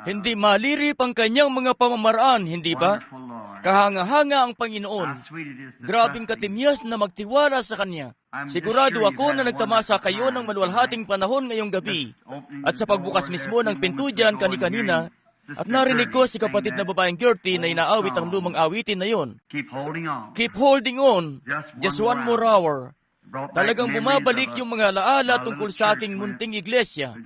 Hindi malirip ang kanyang mga pamamaraan, hindi ba? Kahanga-hanga ang Panginoon. Grabing katimyas na magtiwala sa Kanya. Sigurado ako na nagtamasa kayo ng maluwalhating panahon ngayong gabi. At sa pagbukas mismo ng pinto dyan kani-kanina, at narinig ko si kapatid na babaeng Gertie na inaawit ang lumang awitin na yon. Keep holding on. Just one more hour. Talagang bumabalik yung mga alaala tungkol sa aking munting iglesia.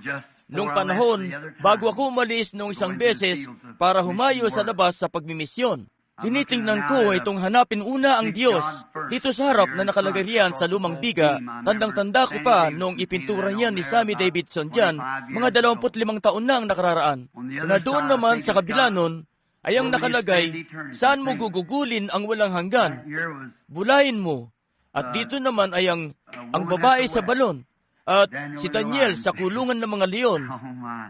Noong panahon, bago ako umalis noong isang beses para humayo sa labas sa pagmimisyon. Tinitingnan ko itong hanapin una ang Diyos. Dito sa harap na nakalagay riyan sa lumang biga, tandang-tanda ko pa noong ipintura niyan ni Sammy Davidson dyan, mga 25 taon na ang nakararaan. Na doon naman sa kabila nun, ay ang nakalagay, saan mo gugugulin ang walang hanggan? Bulayin mo. At dito naman ay ang babae sa balon. At si Daniel sa kulungan ng mga leon.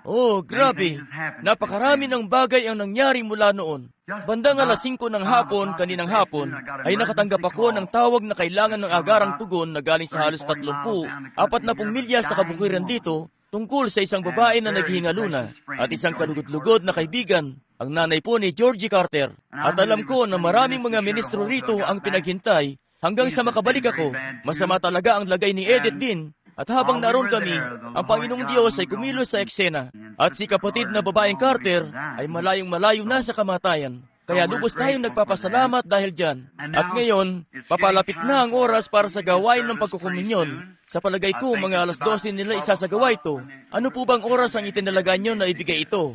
Oh, grabe. Napakarami ng bagay ang nangyari mula noon. Bandang alas 5 ng hapon, kaninang hapon, ay nakatanggap ako ng tawag na kailangan ng agarang tugon na galing sa halos 30, 40 milya sa kabukiran dito, tungkol sa isang babae na naghihingaluna at isang kalugod-lugod na kaibigan, ang nanay po ni Georgie Carter. At alam ko na maraming mga ministro rito ang pinaghintay hanggang sa makabalik ako. Masama talaga ang lagay ni Edith din. At habang naroon kami, ang Panginoong Diyos ay kumilos sa eksena. At si kapatid na babaeng Carter ay malayong-malayo na sa kamatayan. Kaya lubos tayong nagpapasalamat dahil dyan. At ngayon, papalapit na ang oras para sa gawain ng pagkukuminyon. Sa palagay ko, mga alas 12 nila isasagawa ito. Ano po bang oras ang itinalaga nyo na ibigay ito?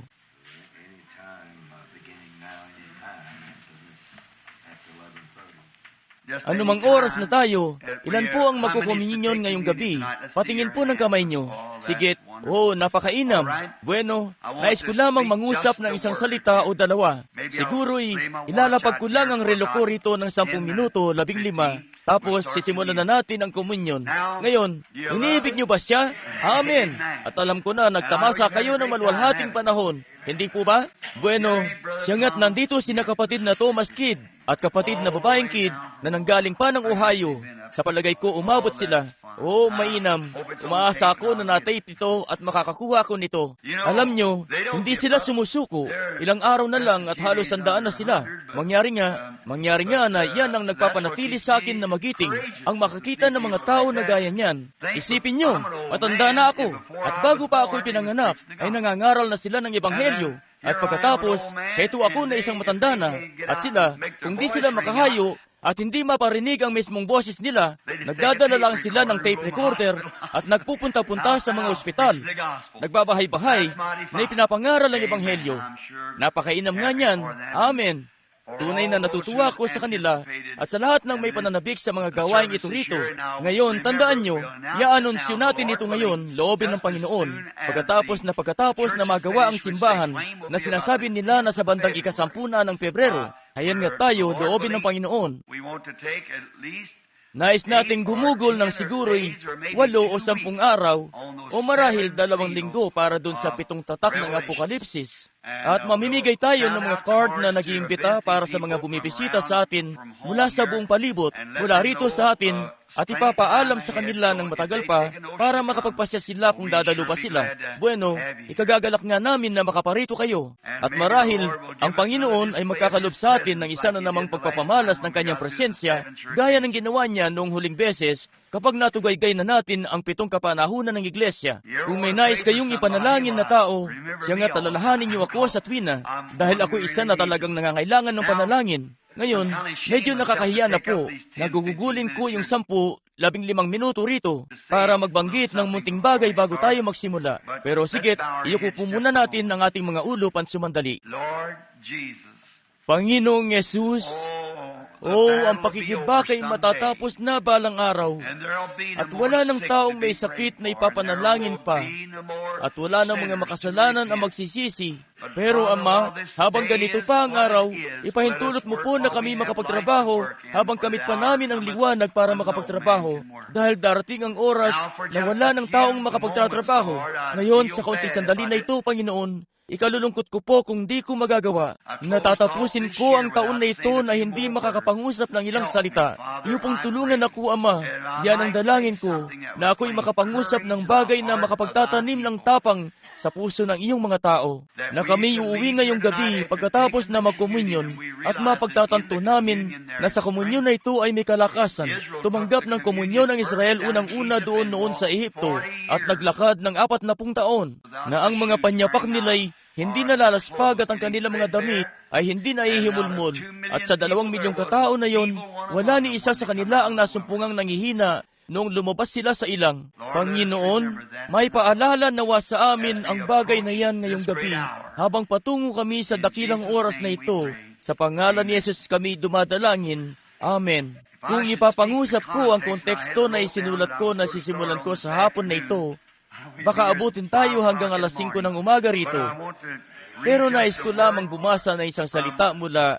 Anumang oras na tayo, ilan po ang magkukuminyon ngayong gabi? Patingin po ng kamay nyo. Sige, napakainam. Bueno, nais ko lamang mangusap ng isang salita o dalawa. Siguro'y ilalapag ko lang ang relo ko rito ng 10 minuto, 15, tapos sisimulan na natin ang komunyon. Ngayon, iniibig nyo ba siya? Amen! At alam ko na nagtamasa kayo ng maluwalhating panahon. Hindi po ba? Bueno, siya nga't nandito sina kapatid na Thomas Kidd at kapatid na babaeng Kidd na nanggaling pa ng Ohio. Sa palagay ko, umabot sila. Mainam. Umaasa ako na na-tape ito at makakakuha ko nito. Alam nyo, hindi sila sumusuko. Ilang araw na lang at halos 100 na sila. Mangyari nga na yan ang nagpapanatili sa akin na magiting. Ang makakita ng mga tao na gaya niyan. Isipin nyo, matanda na ako. At bago pa ako ipinanganak, ay nangangaral na sila ng ebanghelyo. At pagkatapos, heto ako na isang matanda na. At sila, kung di sila makahayo, at hindi maparinig ang mismong boses nila, nagdadala lang sila ng tape recorder at nagpupunta-punta sa mga ospital. Nagbabahay-bahay na ipinapangaral ang ebanghelyo. Napakainam nga niyan. Amen. Tunay na natutuwa ko sa kanila at sa lahat ng may pananabik sa mga gawain ito rito. Ngayon, tandaan nyo, i-anunsyo natin ito ngayon, loobin ng Panginoon, pagkatapos na magawa ang simbahan na sinasabi nila na sa bandang ika-10 ng Pebrero. Ayan nga tayo, loobin ng Panginoon. Nais nating gumugol ng siguro'y 8 o 10 araw o marahil 2 linggo para dun sa 7 tatak ng Apokalipsis. At mamimigay tayo ng mga card na nag-iimbita para sa mga bumibisita sa atin mula sa buong palibot, mula rito sa atin, at ipapaalam sa kanila ng matagal pa para makapagpasya sila kung dadalo pa sila. Bueno, ikagagalak nga namin na makaparito kayo. At marahil, ang Panginoon ay magkakalob sa atin ng isa na namang pagpapamalas ng kanyang presensya, gaya ng ginawa niya noong huling beses kapag natugaygay na natin ang 7 kapanahunan ng iglesia. Kung may nais kayong ipanalangin na tao, siya nga talalahanin niyo ako sa tuwina dahil ako isa na talagang nangangailangan ng panalangin. Ngayon, medyo nakakahiya na po. Nagugugulin ko yung 10-15 minuto rito para magbanggit ng munting bagay bago tayo magsimula. Pero sige, iyuko po muna natin ang ating mga ulo pansumandali. Panginoong Yesus, ang pakikibakay matatapos na balang araw. At wala ng taong may sakit na ipapanalangin pa. At wala ng mga makasalanan ang magsisisi. Pero Ama, habang ganito pa ang araw, ipahintulot mo po na kami makapagtrabaho habang kamit pa namin ang liwanag para makapagtrabaho. Dahil darating ang oras na wala ng taong makapagtatrabaho. Ngayon, sa kaunting sandali na ito, Panginoon, Ikalulungkot ko po kung di ko magagawa. Natatapusin ko ang taon na ito na hindi makakapangusap ng ilang salita. Iyo pong tulungan ako, Ama. Yan ang dalangin ko, na ako'y makapangusap ng bagay na makapagtatanim ng tapang sa puso ng iyong mga tao. Na kami uuwi ngayong gabi pagkatapos na magkomunyon at mapagtatanto namin na sa komunyon na ito ay may kalakasan. Tumanggap ng komunyon ng Israel unang-una doon noon sa Ehipto at naglakad ng 40 taon na ang mga panyapak nila'y hindi nalalaspag at ang kanilang mga damit ay hindi naihimulmol. At sa 2 milyong katao na yon, wala ni isa sa kanila ang nasumpungang nangihina noong lumabas sila sa ilang. Panginoon, may paalala nawa sa amin ang bagay na yan ngayong gabi habang patungo kami sa dakilang oras na ito. Sa pangalan ni Jesus kami dumadalangin. Amen. Kung ipapangusap ko ang konteksto na isinulat ko na sisimulan ko sa hapon na ito, baka abutin tayo hanggang alas 5 ng umaga rito. Pero nais ko lamang bumasa na isang salita mula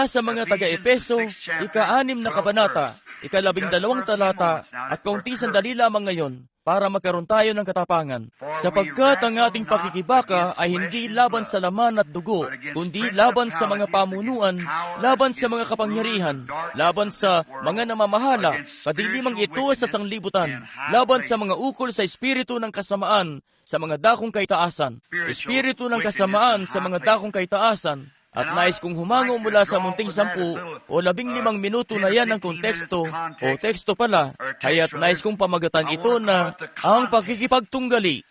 sa mga taga-Epeso, ika-6 na kabanata, ika-12 talata, at kaunti sandali lamang ngayon, para magkaroon tayo ng katapangan. Sapagkat ang ating pakikibaka ay hindi laban sa laman at dugo, kundi laban sa mga pamunuan, laban sa mga kapangyarihan, laban sa mga namamahala, kadilimang ito sa sanglibutan, laban sa mga ukol sa espiritu ng kasamaan, sa mga dakong kaitaasan. Espiritu ng kasamaan sa mga dakong kaitaasan. At nais kong humango mula sa munting 10 o 15 minuto na yan ng konteksto o teksto pala, kaya't nais kong pamagatan ito na ang pakikipagtunggali.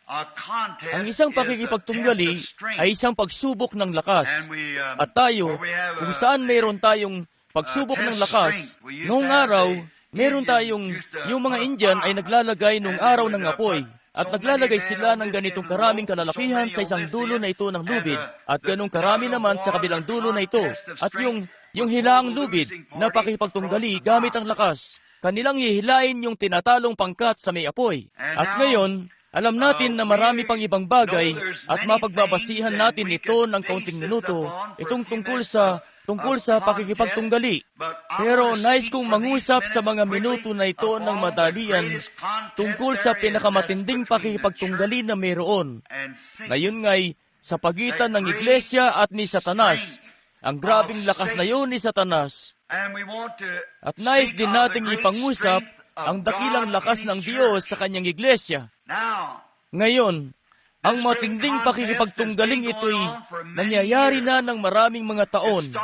Ang isang pakikipagtunggali ay isang pagsubok ng lakas. At tayo, kung saan mayroon tayong pagsubok ng lakas, noong araw, meron tayong, yung mga Indian ay naglalagay noong araw ng apoy. At naglalagay sila ng ganitong karaming kalalakihan sa isang dulo na ito ng lubid at ganong karami naman sa kabilang dulo na ito. At yung hilaang lubid na pakipagtunggali gamit ang lakas, kanilang hihilain yung tinatalong pangkat sa may apoy. At ngayon, alam natin na marami pang ibang bagay at mapagbabasihan natin ito ng kaunting minuto, itong tungkol sa pakikipagtunggali. Pero nais kong mangusap sa mga minuto na ito ng madalian tungkol sa pinakamatinding pakikipagtunggali na mayroon. Ngayon nga'y sa pagitan ng Iglesia at ni Satanas. Ang grabing lakas na yun ni Satanas. At nais din nating ipangusap ang dakilang lakas ng Diyos sa kanyang Iglesia. Ngayon, ang matinding pakikipagtunggaling ito'y nangyayari na ng maraming mga taon.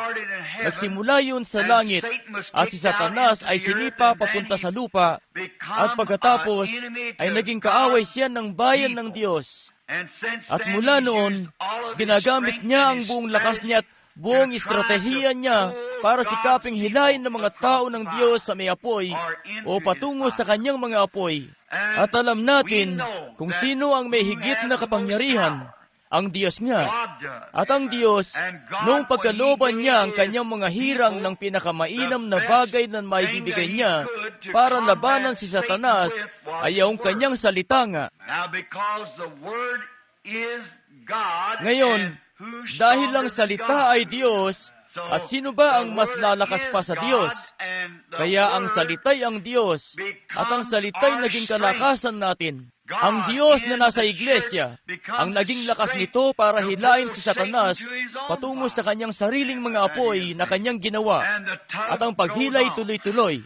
Nagsimula yun sa langit at si Satanas ay sinipa papunta sa lupa at pagkatapos ay naging kaaway siya ng bayan ng Diyos. At mula noon, ginagamit niya ang buong lakas niya at buong estratehiya niya para sikaping hilahin ng mga tao ng Diyos sa may apoy o patungo sa kanyang mga apoy. At alam natin kung sino ang may higit na kapangyarihan, ang Diyos nga. At ang Diyos, noong pagkalooban niya ang kanyang mga hirang ng pinakamainam na bagay na maibibigay niya para labanan si Satanas, ay ang kanyang salita nga. Ngayon, dahil ang salita ay Diyos, at sino ba ang mas lalakas pa sa Diyos? Kaya ang salita'y ang Diyos, at ang salita'y naging kalakasan natin. Ang Diyos na nasa iglesia, ang naging lakas nito para hilain si Satanas patungo sa kanyang sariling mga apoy na kanyang ginawa, at ang paghilay tuloy-tuloy.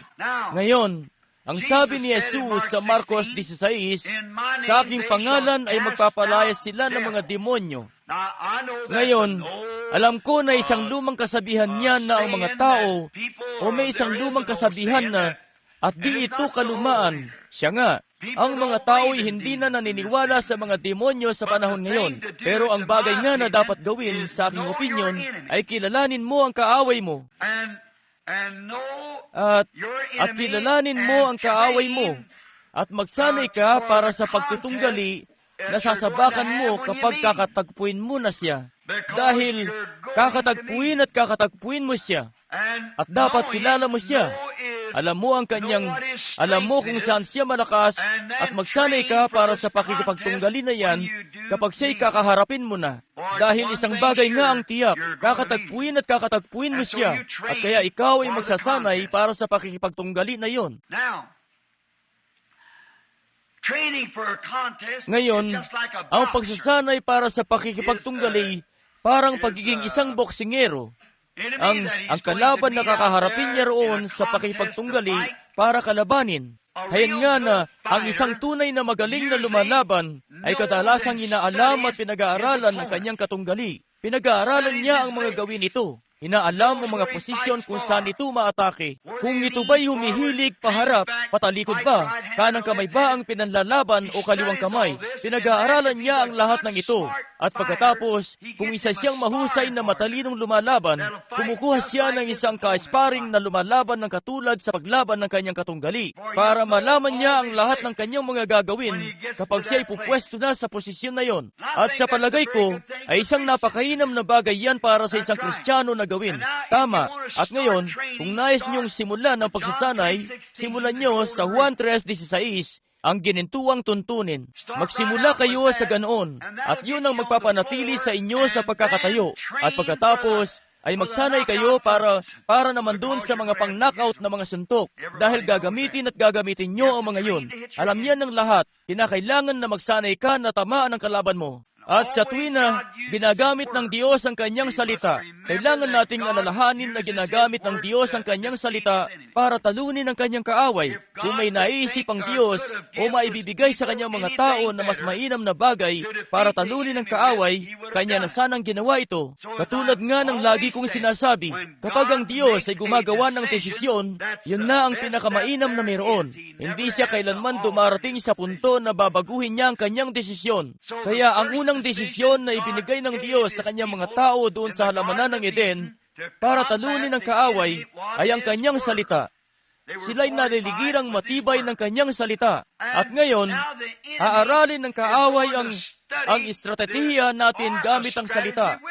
Ngayon, ang sabi ni Jesus sa Marcos 16, sa aking pangalan ay magpapalayas sila ng mga demonyo. Ngayon, alam ko na isang lumang kasabihan niya na ang mga tao, o may isang lumang kasabihan na, at di ito kalumaan, siya nga. Ang mga tao ay hindi na naniniwala sa mga demonyo sa panahon ngayon. Pero ang bagay nga na dapat gawin, sa aking opinyon, ay kilalanin mo ang kaaway mo. At kilalanin mo ang kaaway mo. At magsanay ka para sa pagtutunggali na sasabakan mo kapag kakatagpuin mo na siya. Dahil kakatagpuin mo siya. At dapat kilala mo siya. Alam mo kung saan siya malakas at magsanay ka para sa pakikipagtunggali na yan kapag siya'y kakaharapin mo na. Dahil isang bagay nga ang tiyak, kakatagpuin mo siya at kaya ikaw ay magsasanay para sa pakikipagtunggali na yon. Ngayon, ang pagsasanay para sa pakikipagtunggali, parang pagiging isang boksingero. Ang kalaban na kakaharapin niya roon sa pakikipagtunggali para kalabanin. Hayan nga na ang isang tunay na magaling na lumalaban ay kadalasang inaalam at pinag-aaralan ng kanyang katunggali. Pinag-aaralan niya ang mga gawin nito. Inaalam ang mga posisyon kung saan ito maatake. Kung ito ba'y humihilig paharap, patalikod ba, kanang kamay ba ang pinanlalaban o kaliwang kamay. Pinag-aaralan niya ang lahat ng ito. At pagkatapos, kung isa siyang mahusay na matalinong lumalaban, kumukuha siya ng isang ka-sparring na lumalaban ng katulad sa paglaban ng kanyang katunggali para malaman niya ang lahat ng kanyang mga gagawin kapag siya ipupwesto na sa posisyon na yon. At sa palagay ko, ay isang napakainam na bagay yan para sa isang Kristiyano na gawin. Tama. At ngayon, kung nais niyong simulan ang pagsasanay, simulan niyo sa Juan 3:16, ang ginintuang tuntunin. Magsimula kayo sa ganoon, at yun ang magpapanatili sa inyo sa pagkakatayo. At pagkatapos, ay magsanay kayo para naman doon sa mga pang-knockout na mga suntok. Dahil gagamitin nyo ang mga yun. Alam niyan ng lahat, kinakailangan na magsanay ka na tamaan ang kalaban mo. At sa tuwin na ginagamit ng Diyos ang kanyang salita, kailangan nating alalahanin na ginagamit ng Diyos ang kanyang salita para talunin ang kanyang kaaway. Kung may naisip ang Diyos o maibibigay sa kanyang mga tao na mas mainam na bagay para talunin ang kaaway, kanya na sanang ginawa ito. Katulad nga ng lagi kong sinasabi, kapag ang Diyos ay gumagawa ng desisyon, yun na ang pinakamainam na mayroon. Hindi siya kailanman dumarating sa punto na babaguhin niya ang kanyang desisyon. Kaya ang unang desisyon na ibinigay ng Diyos sa kanyang mga tao doon sa halamanan ng Eden para talunin ang kaaway ay ang kanyang salita. Sila'y naliligirang matibay ng kanyang salita. At ngayon, aaralin ng kaaway ang estratehiya natin gamit ang salita.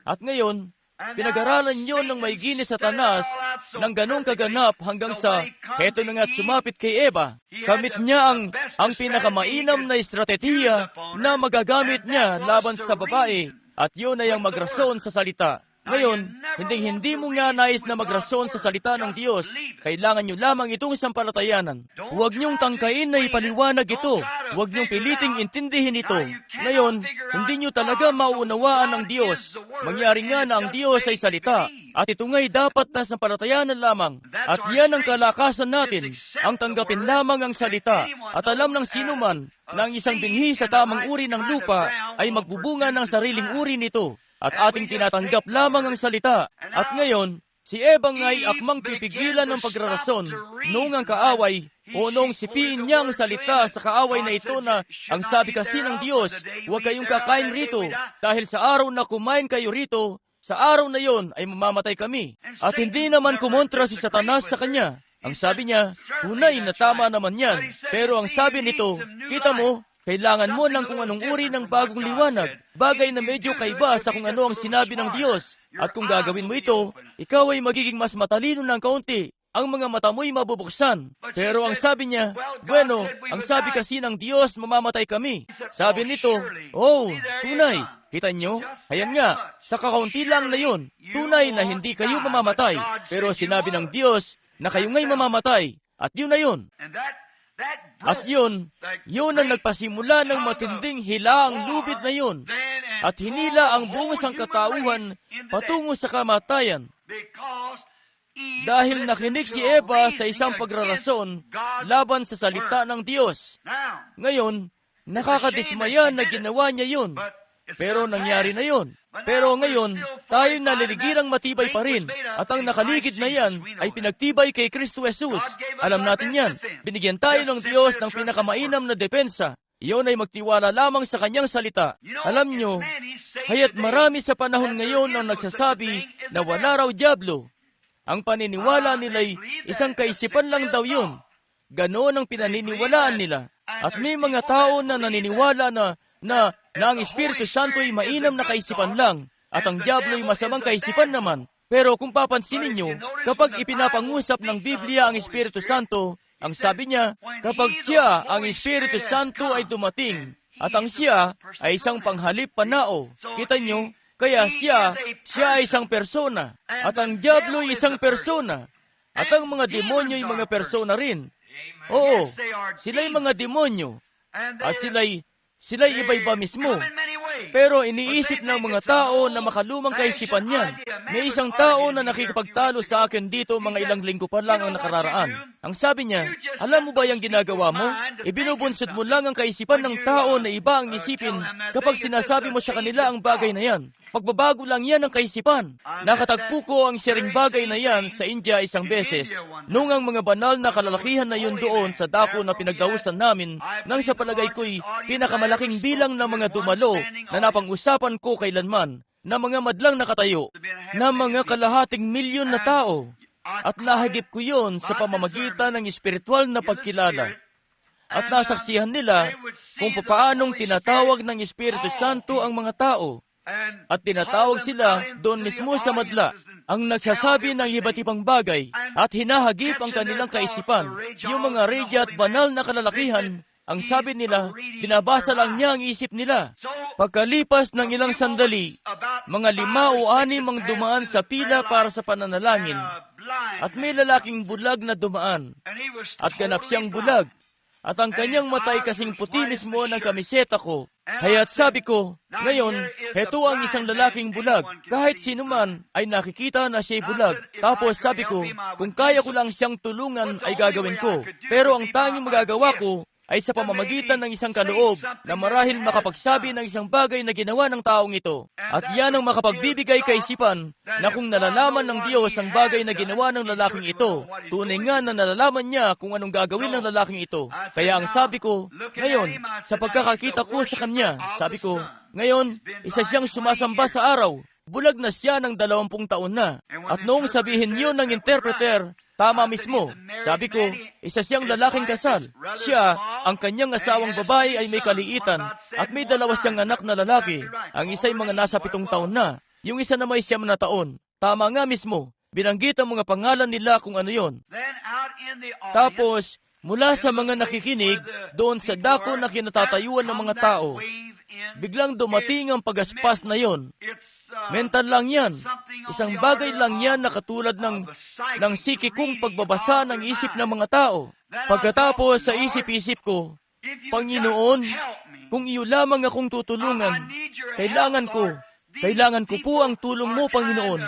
At ngayon, pinag-aralan nyo ng maigi ni Satanas ng ganong kaganap hanggang sa heto na nga't sumapit kay Eva. Kamit niya ang pinakamainam na estratehiya na magagamit niya laban sa babae at yun ay ang magrason sa salita. Ngayon, hindi mo nga nais na magrason sa salita ng Diyos. Kailangan nyo lamang itong sampalatayanan. Huwag nyong tangkain na ipaliwanag ito. Huwag nyong piliting intindihin ito. Ngayon, hindi nyo talaga mauunawaan ang Diyos. Mangyari nga na ang Diyos ay salita. At ito nga'y dapat na sampalatayanan lamang. At yan ang kalakasan natin. Ang tanggapin lamang ang salita. At alam ng sino man na ang isang binhi sa tamang uri ng lupa ay magbubunga ng sariling uri nito. At ating tinatanggap lamang ang salita. At ngayon, si Eva nga'y akmang pipigilan ng pagrarason noong ang kaaway o noong sipiin niya ang salita sa kaaway na ito na ang sabi kasi ng Diyos, huwag kayong kakain rito dahil sa araw na kumain kayo rito, sa araw na yon ay mamamatay kami. At hindi naman kumontra si Satanas sa kanya. Ang sabi niya, tunay na tama naman yan. Pero ang sabi nito, kita mo, kailangan mo ng kung anong uri ng bagong liwanag, bagay na medyo kaiba sa kung ano ang sinabi ng Diyos. At kung gagawin mo ito, ikaw ay magiging mas matalino ng kaunti. Ang mga mata mo'y mabubuksan. Pero ang sabi niya, bueno, ang sabi kasi ng Diyos, mamamatay kami. Sabi nito, oh, tunay. Kita nyo? Ayan nga, sa kakaunti lang na yun, tunay na hindi kayo mamamatay. Pero sinabi ng Diyos na kayo nga'y mamamatay. At yun na yun. At yun ang nagpasimula ng matinding hilaang lubid na yun. At hinila ang buong sangkatauhan patungo sa kamatayan. Dahil nakinig si Eva sa isang pagrarason laban sa salita ng Diyos. Ngayon, nakakadismaya na ginawa niya yun. Pero nangyari na yun. Pero ngayon, tayo naliligirang matibay pa rin. At ang nakaligid na yan ay pinagtibay kay Kristo Jesus. Alam natin yan. Binigyan tayo ng Diyos ng pinakamainam na depensa. Iyon ay magtiwala lamang sa kanyang salita. Alam nyo, haya't marami sa panahon ngayon ang nagsasabi na wala raw dyablo. Ang paniniwala nila'y isang kaisipan lang daw yun. Ganoon ang pinaniniwalaan nila. At may mga tao na naniniwala na ang Espiritu Santo ay mainam na kaisipan lang at ang diablo ay masamang kaisipan naman. Pero kung papansinin nyo, kapag ipinapangusap ng Biblia ang Espiritu Santo, ang sabi niya, kapag siya, ang Espiritu Santo ay dumating at ang siya ay isang panghalip panao. Kita nyo? Kaya siya ay isang persona at ang diablo ay isang persona at ang mga demonyo ay mga persona rin. Oo, sila'y mga demonyo. At sila'y iba-iba mismo. Pero iniisip ng mga tao na makalumang kaisipan yan. May isang tao na nakikipagtalo sa akin dito mga ilang linggo pa lang ang nakararaan. Ang sabi niya, alam mo ba yung ginagawa mo? Ibinubunsod mo lang ang kaisipan ng tao na iba ang isipin kapag sinasabi mo sa kanila ang bagay na yan. Pagbabago lang yan ang kaisipan. Nakatagpo ko ang sharing bagay na yan sa India isang beses. Nung ang mga banal na kalalakihan na yun doon sa dako na pinagdahusan namin, nang sa palagay ko'y pinakamalaking bilang ng mga dumalo na napang-usapan ko kailanman, na mga madlang nakatayo, na mga kalahating milyon na tao. At nahagip ko yon sa pamamagitan ng espiritual na pagkilala. At nasaksihan nila kung paanong tinatawag ng Espiritu Santo ang mga tao. At tinatawag sila doon mismo sa madla, ang nagsasabi ng iba't ibang bagay at hinahagip ang kanilang kaisipan. Yung mga radya at banal na kalalakihan, ang sabi nila, binabasa lang niya ang isip nila. Pagkalipas ng ilang sandali, mga 5 o 6 ang dumaan sa pila para sa pananalangin. At may lalaking bulag na dumaan. At ganap siyang bulag. At ang kanyang matay kasing puti mismo ng kamiseta ko. Haya't sabi ko, ngayon, heto ang isang lalaking bulag. Kahit sino man ay nakikita na siya'y bulag. Tapos sabi ko, kung kaya ko lang siyang tulungan ay gagawin ko. Pero ang tanging magagawa ko ay sa pamamagitan ng isang kaloob na marahil makapagsabi ng isang bagay na ginawa ng taong ito. At yan ang makapagbibigay kaisipan na kung nalalaman ng Diyos ang bagay na ginawa ng lalaking ito, tunay nga na nalalaman niya kung anong gagawin ng lalaking ito. Kaya ang sabi ko, ngayon, sa pagkakakita ko sa kanya, sabi ko, ngayon, isa siyang sumasamba sa araw. Bulag na siya ng 20 taon na. At noong sabihin niyo ng interpreter, tama mismo. Sabi ko, isa siyang lalaking kasal. Siya, ang kanyang asawang babae ay may kaliitan at may 2 siyang anak na lalaki. Ang isa'y mga nasa 7 taon na. Yung isa na may 9 na taon. Tama nga mismo. Binanggit ang mga pangalan nila kung ano yon. Tapos, mula sa mga nakikinig, doon sa dako na kinatatayuan ng mga tao, biglang dumating ang pagaspas na yon. Mental lang yan. Isang bagay lang yan na katulad ng sikikong pagbabasa ng isip ng mga tao. Pagkatapos sa isip-isip ko, Panginoon, kung iyo lamang akong tutulungan, kailangan ko po ang tulong mo, Panginoon.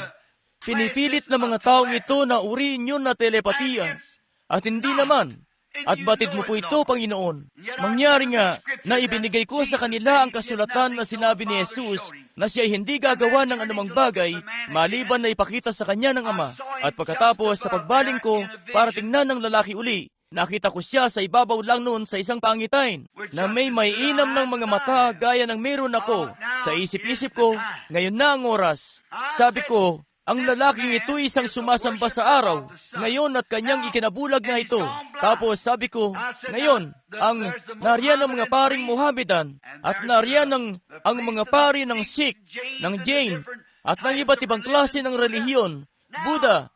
Pinipilit ng mga taong ito na uriin yun na telepatiya. At hindi naman. At batid mo po ito, Panginoon. Mangyari nga na ibinigay ko sa kanila ang kasulatan na sinabi ni Jesus na siya hindi gagawa ng anumang bagay maliban na ipakita sa kanya ng Ama. At pagkatapos sa pagbaling ko para tingnan ng lalaki uli, nakita ko siya sa ibabaw lang noon sa isang pangitain na may inam ng mga mata gaya ng meron ako. Sa isip-isip ko, ngayon na ang oras. Sabi ko, ang lalaking ito isang sumasamba sa araw, ngayon at kanyang ikinabulag na ito. Tapos sabi ko, ngayon, nariyan ang mga paring Mohammedan, at nariyan ang mga pari ng Sikh, ng Jain, at ng iba't ibang klase ng relihiyon, Buddha.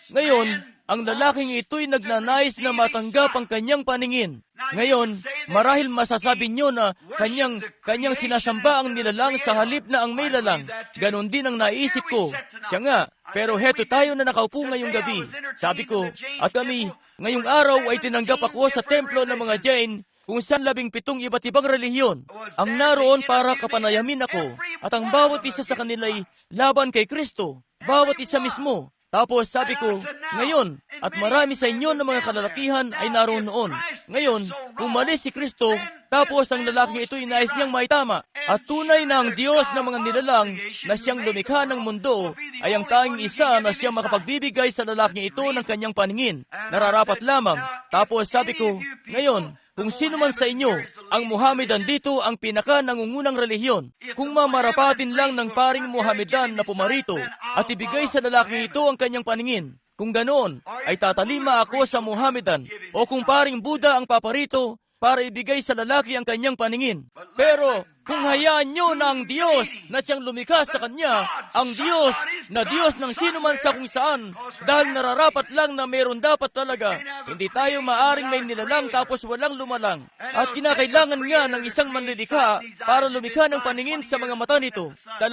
Ngayon, ang lalaking ito'y nagnanais na matanggap ang kanyang paningin. Ngayon, marahil masasabi nyo na kanyang sinasamba ang nilalang sa halip na ang may lalang. Ganon din ang naisip ko. Siya nga, pero heto tayo na nakaupo ngayong gabi. Sabi ko, at kami, ngayong araw ay tinanggap ako sa templo ng mga Jain kung saan 17 iba't ibang relihiyon. Ang naroon para kapanayamin ako, at ang bawat isa sa kanila'y laban kay Kristo. Bawat isa mismo. Tapos sabi ko, ngayon, at marami sa inyo ng mga kalalakihan ay naroon noon. Ngayon, umalis si Kristo, tapos ang lalaking ito inais niyang maitama. At tunay na ang Diyos ng mga nilalang na siyang lumikha ng mundo ay ang tanging isa na siyang makapagbibigay sa lalaking ito ng kanyang paningin. Nararapat lamang. Tapos sabi ko, ngayon, kung sino man sa inyo, ang Mohammedan dito ang pinaka-nangungunang relihiyon. Kung mamarapatin lang ng paring Mohammedan na pumarito at ibigay sa lalaki ito ang kanyang paningin, kung ganoon, ay tatalima ako sa Mohammedan. O kung paring Buddha ang paparito para ibigay sa lalaki ang kanyang paningin. Pero kung hayaan nyo na ang Diyos na siyang lumikha sa kanya, ang Diyos na Diyos ng sino man sa kung saan, dahil nararapat lang na meron dapat talaga, hindi tayo maaring may nilalang tapos walang lumalang. At kinakailangan nga ng isang manlilikha para lumikha ng paningin sa mga mata nito. 20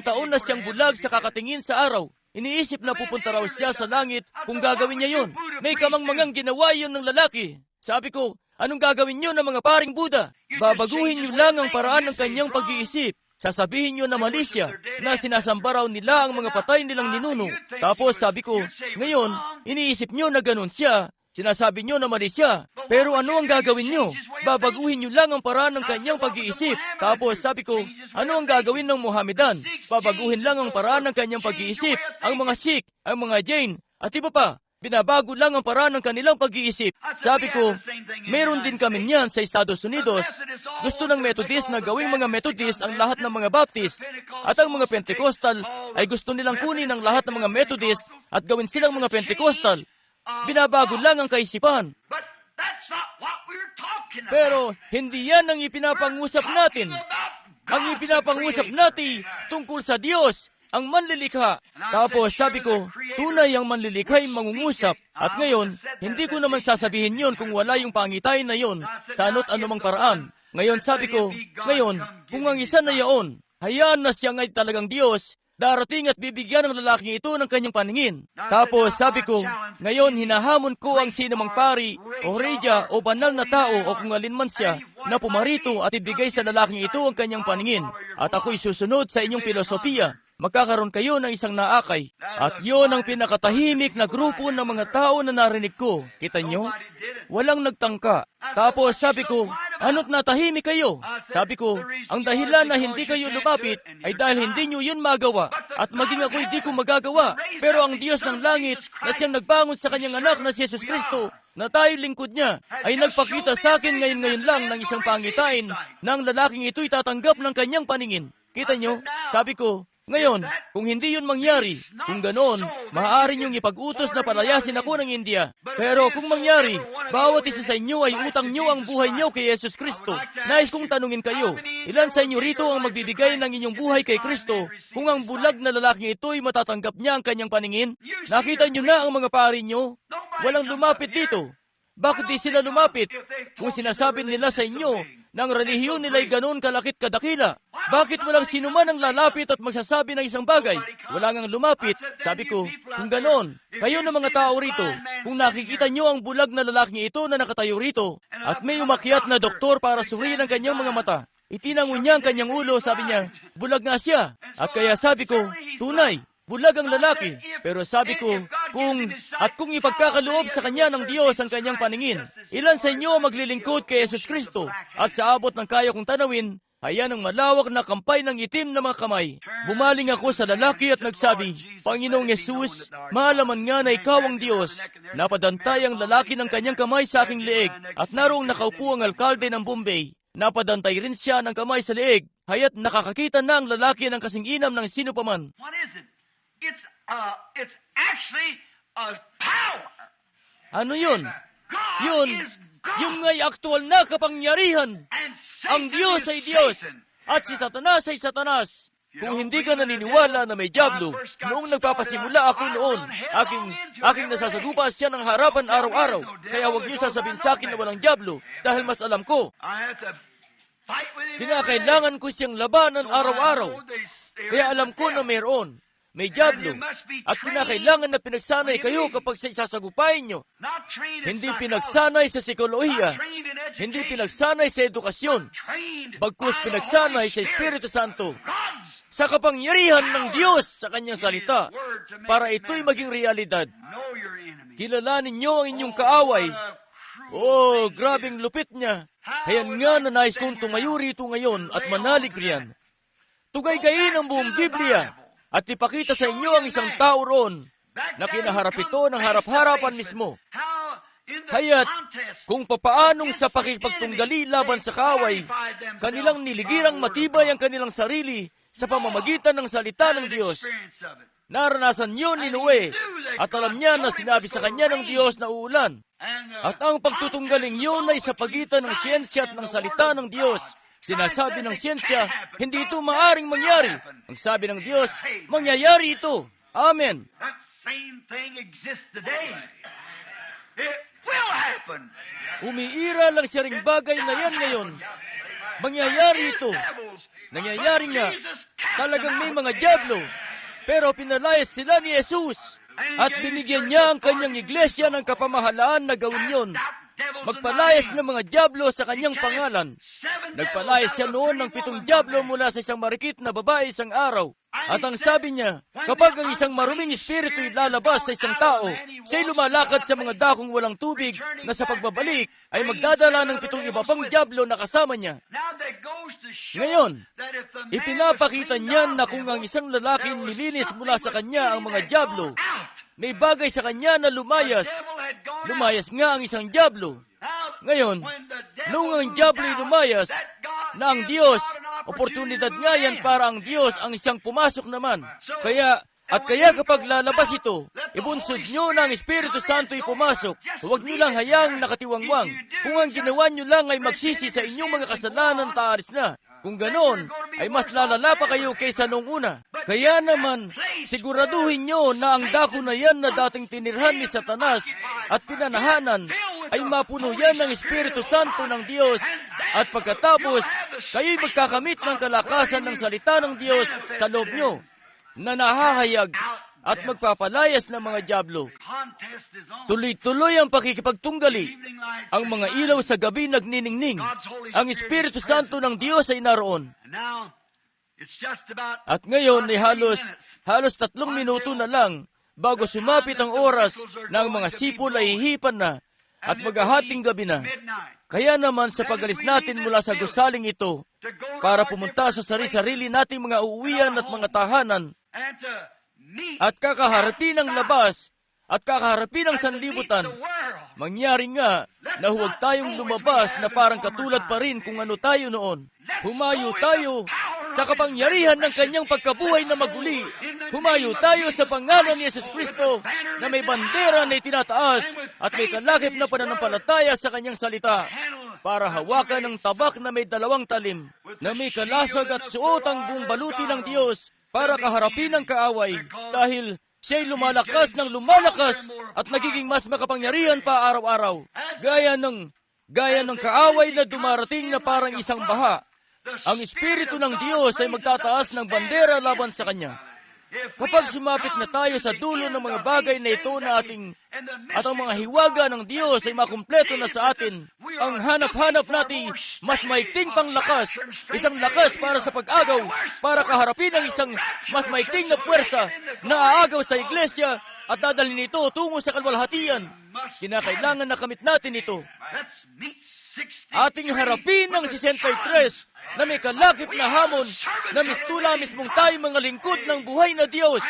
taon na siyang bulag sa kakatingin sa araw. Iniisip na pupunta raw siya sa langit kung gagawin niya yun. May kamangmangang ginawa yun ng lalaki. Sabi ko, anong gagawin nyo ng mga paring Buddha? Babaguhin nyo lang ang paraan ng kanyang pag-iisip. Sasabihin nyo na mali siya, na sinasamba raw nila ang mga patay nilang ninuno. Tapos sabi ko, ngayon, iniisip nyo na ganun siya. Sinasabi nyo na mali siya. Pero ano ang gagawin nyo? Babaguhin nyo lang ang paraan ng kanyang pag-iisip. Tapos sabi ko, ano ang gagawin ng Mohammedan? Babaguhin lang ang paraan ng kanyang pag-iisip. Ang mga Sikh, ang mga Jain, at iba pa. Binabago lang ang paraan ng kanilang pag-iisip. Sabi ko, meron din kami niyan sa Estados Unidos. Gusto ng Methodist na gawing mga Methodist ang lahat ng mga Baptist. At ang mga Pentecostal ay gusto nilang kunin ang lahat ng mga Methodist at gawin silang mga Pentecostal. Binabago lang ang kaisipan. Pero hindi yan ang ipinapangusap natin. Ang ipinapangusap natin tungkol sa Diyos, ang manlilikha. Tapos sabi ko, tunay ang manlilikha ay mangungusap. At ngayon, hindi ko naman sasabihin yon kung wala yung pangitain na yon sa ano't anumang paraan. Ngayon sabi ko, ngayon, kung ang isa na yaon, hayaan na siya ngay talagang Diyos, darating at bibigyan ng lalaking ito ng kanyang paningin. Tapos sabi ko, ngayon hinahamon ko ang sinumang pari o reyja o banal na tao o kung alin man siya na pumarito at ibigay sa lalaking ito ang kanyang paningin. At ako'y susunod sa inyong filosofiya. Magkakaroon kayo ng isang naakay. At yon ang pinakatahimik na grupo ng mga tao na narinig ko. Kita nyo? Walang nagtangka. Tapos sabi ko, ano't natahimik kayo? Sabi ko, ang dahilan na hindi kayo lumapit ay dahil hindi nyo yun magawa. At maging ako'y di ko magagawa. Pero ang Diyos ng langit na siyang nagbangon sa kanyang anak na si Jesus Kristo, na tayo lingkod niya, ay nagpakita sa akin ngayon lang ng isang pangitain na ang lalaking ito'y tatanggap ng kanyang paningin. Kita nyo? Sabi ko, ngayon, kung hindi yun mangyari, kung ganoon, maaari niyong ipag-utos na palayasin ako ng India. Pero kung mangyari, bawat isa sa inyo ay utang niyo ang buhay niyo kay Jesus Kristo. Nais kong tanungin kayo, ilan sa inyo rito ang magbibigay ng inyong buhay kay Kristo kung ang bulag na lalaking ito ay matatanggap niya ang kanyang paningin? Nakita niyo na ang mga pari niyo? Walang lumapit dito. Bakit di sila lumapit? Kung sinasabi nila sa inyo na ang relihiyon nila'y ganoon kalakit kadakila, bakit walang sinuman ang lalapit at magsasabi ng isang bagay? Wala ngang lumapit. Sabi ko, kung ganoon, kayo na mga tao rito, kung nakikita nyo ang bulag na lalaking ito na nakatayo rito, at may umakyat na doktor para suriin ang kanyang mga mata, itinangon niya ang kanyang ulo, sabi niya, bulag nga siya. At kaya sabi ko, tunay, bulag ang lalaki. Pero sabi ko, kung ipagkakaloob sa kanya ng Diyos ang kanyang paningin, ilan sa inyo maglilingkod kay Jesus Kristo? At sa abot ng kaya kong tanawin, ayan ang malawak na kampay ng itim na mga kamay. Bumaling ako sa lalaki at nagsabi, Panginoong Yesus, maalaman nga na ikaw ang Diyos. Napadantay ang lalaki ng kanyang kamay sa aking leeg at naroong nakaupo ang alkalde ng Bombay. Napadantay rin siya ng kamay sa leeg, haya't nakakakita na ang lalaki ng kasing-inam ng sino paman. What is it? It's actually a power. Ano yun? God Yun, is God. yung nga'y aktual na kapangyarihan. And Ang Satan Diyos is ay Diyos, Satan. at si Satanas ay Satanas. Kung hindi ka naniniwala na may Diablo, noong nagpapasimula ako noon, aking nasasagupa siya ng harapan araw-araw. Kaya huwag niyo sasabihin sa akin na walang Diablo, dahil mas alam ko. I have to fight with him. Kinakailangan ko siyang labanan araw-araw. Kaya alam ko na mayroon. May Diablo. At kinakailangan na pinagsanay kayo kapag sasagupain nyo. Hindi pinagsanay sa psikolohiya. Hindi pinagsanay sa edukasyon. Bagkus pinagsanay sa Espiritu Santo. Sa kapangyarihan ng Diyos sa kanyang salita. Para ito'y maging realidad. Kilalanin nyo ang inyong kaaway. Oh, grabing lupit niya. Hayan nga na nais kong tumayo rito ngayon at manalig riyan. Tugay-gayin ang buong Biblia. At ipakita sa inyo ang isang tao roon na kinaharap ito ng harap-harapan mismo. Haya't kung papaanong sa pakipagtunggali laban sa kaaway, kanilang niligirang matibay ang kanilang sarili sa pamamagitan ng salita ng Diyos. Naranasan niyo ni Noe at alam niya na sinabi sa kanya ng Diyos na uulan. At ang pagtutunggaling yun ay sa pagitan ng siyensya at ng salita ng Diyos. Sinasabi ng siyensya, hindi ito maaring mangyari. Ang sabi ng Diyos, mangyayari ito. Amen. That same thing exists today. It will happen. Umiira lang siya ring bagay na yan ngayon. Mangyayari ito. Nangyayari nga. Talagang may mga Diablo. Pero pinalayas sila ni Jesus. At binigyan niya ang kanyang iglesia ng kapamahalaan na gawin yon. magpalayas ng mga dyablo sa kanyang pangalan. Nagpalayas siya noon ng 7 dyablo mula sa isang marikit na babae isang araw. At ang sabi niya, kapag ang isang maruming espiritu lalabas sa isang tao, siya'y lumalakad sa mga dakong walang tubig na sa pagbabalik ay magdadala ng 7 iba pang dyablo na kasama niya. Ngayon, ipinapakita niya na kung ang isang lalaki nilinis mula sa kanya ang mga dyablo, may bagay sa kanya na lumayas. Lumayas nga ang isang dyablo. Ngayon, nung ang dyablo'y lumayas, na ang Diyos, oportunidad nga yan para ang Diyos ang isang pumasok naman. Kaya kapag lalabas ito, ibunsod nyo na ang Espiritu Santo'y pumasok. Huwag nyo lang hayaang nakatiwangwang. Kung ang ginawa nyo lang ay magsisi sa inyong mga kasalanan, taaris na. Kung ganon, ay mas lalala pa kayo kaysa nung una. Kaya naman, siguraduhin nyo na ang dako na yan na dating tinirhan ni Satanas at pinanahanan, ay mapuno yan ng Espiritu Santo ng Diyos. At pagkatapos, kayo'y magkakamit ng kalakasan ng salita ng Diyos sa loob nyo, na nahahayag at magpapalayas ng mga dyablo. Tuloy-tuloy ang pakikipagtunggali. Ang mga ilaw sa gabi nagniningning. Ang Espiritu Santo ng Diyos ay naroon. At ngayon ay halos 3 minuto na lang bago sumapit ang oras na ang mga sipol ay hihipan na at maghahating gabi na. Kaya naman sa pag-alis natin mula sa gusaling ito, para pumunta sa sarili-sarili nating mga uuwian at mga tahanan, at kakaharapin ang labas, at kakaharapin ang sanlibutan, mangyari nga na huwag tayong lumabas na parang katulad pa rin kung ano tayo noon. Humayo tayo sa kapangyarihan ng kanyang pagkabuhay na maguli. Humayo tayo sa pangalan ni Yesus Kristo na may bandera na itinataas at may kalakip na pananampalataya sa kanyang salita para hawakan ng tabak na may 2 talim, na may kalasag at suot ang buong baluti ng Diyos para kaharapin ang kaaway dahil siya'y lumalakas ng lumalakas at nagiging mas makapangyarihan pa araw-araw. Gaya ng kaaway na dumarating na parang isang baha. Ang Espiritu ng Diyos ay magtataas ng bandera laban sa Kanya. Kapag sumapit na tayo sa dulo ng mga bagay na ito na at ang mga hiwaga ng Diyos ay makumpleto na sa atin, ang hanap-hanap natin mas maigting pang lakas, isang lakas para sa pag-agaw, para kaharapin ang isang mas maigting na puwersa na aagaw sa iglesia at dadalhin ito tungo sa kalwalhatian. Kinakailangan na kamit natin ito. Ating harapin ang 63 na may kalakip na hamon na mistula mismong tayo mga lingkod ng buhay na Diyos.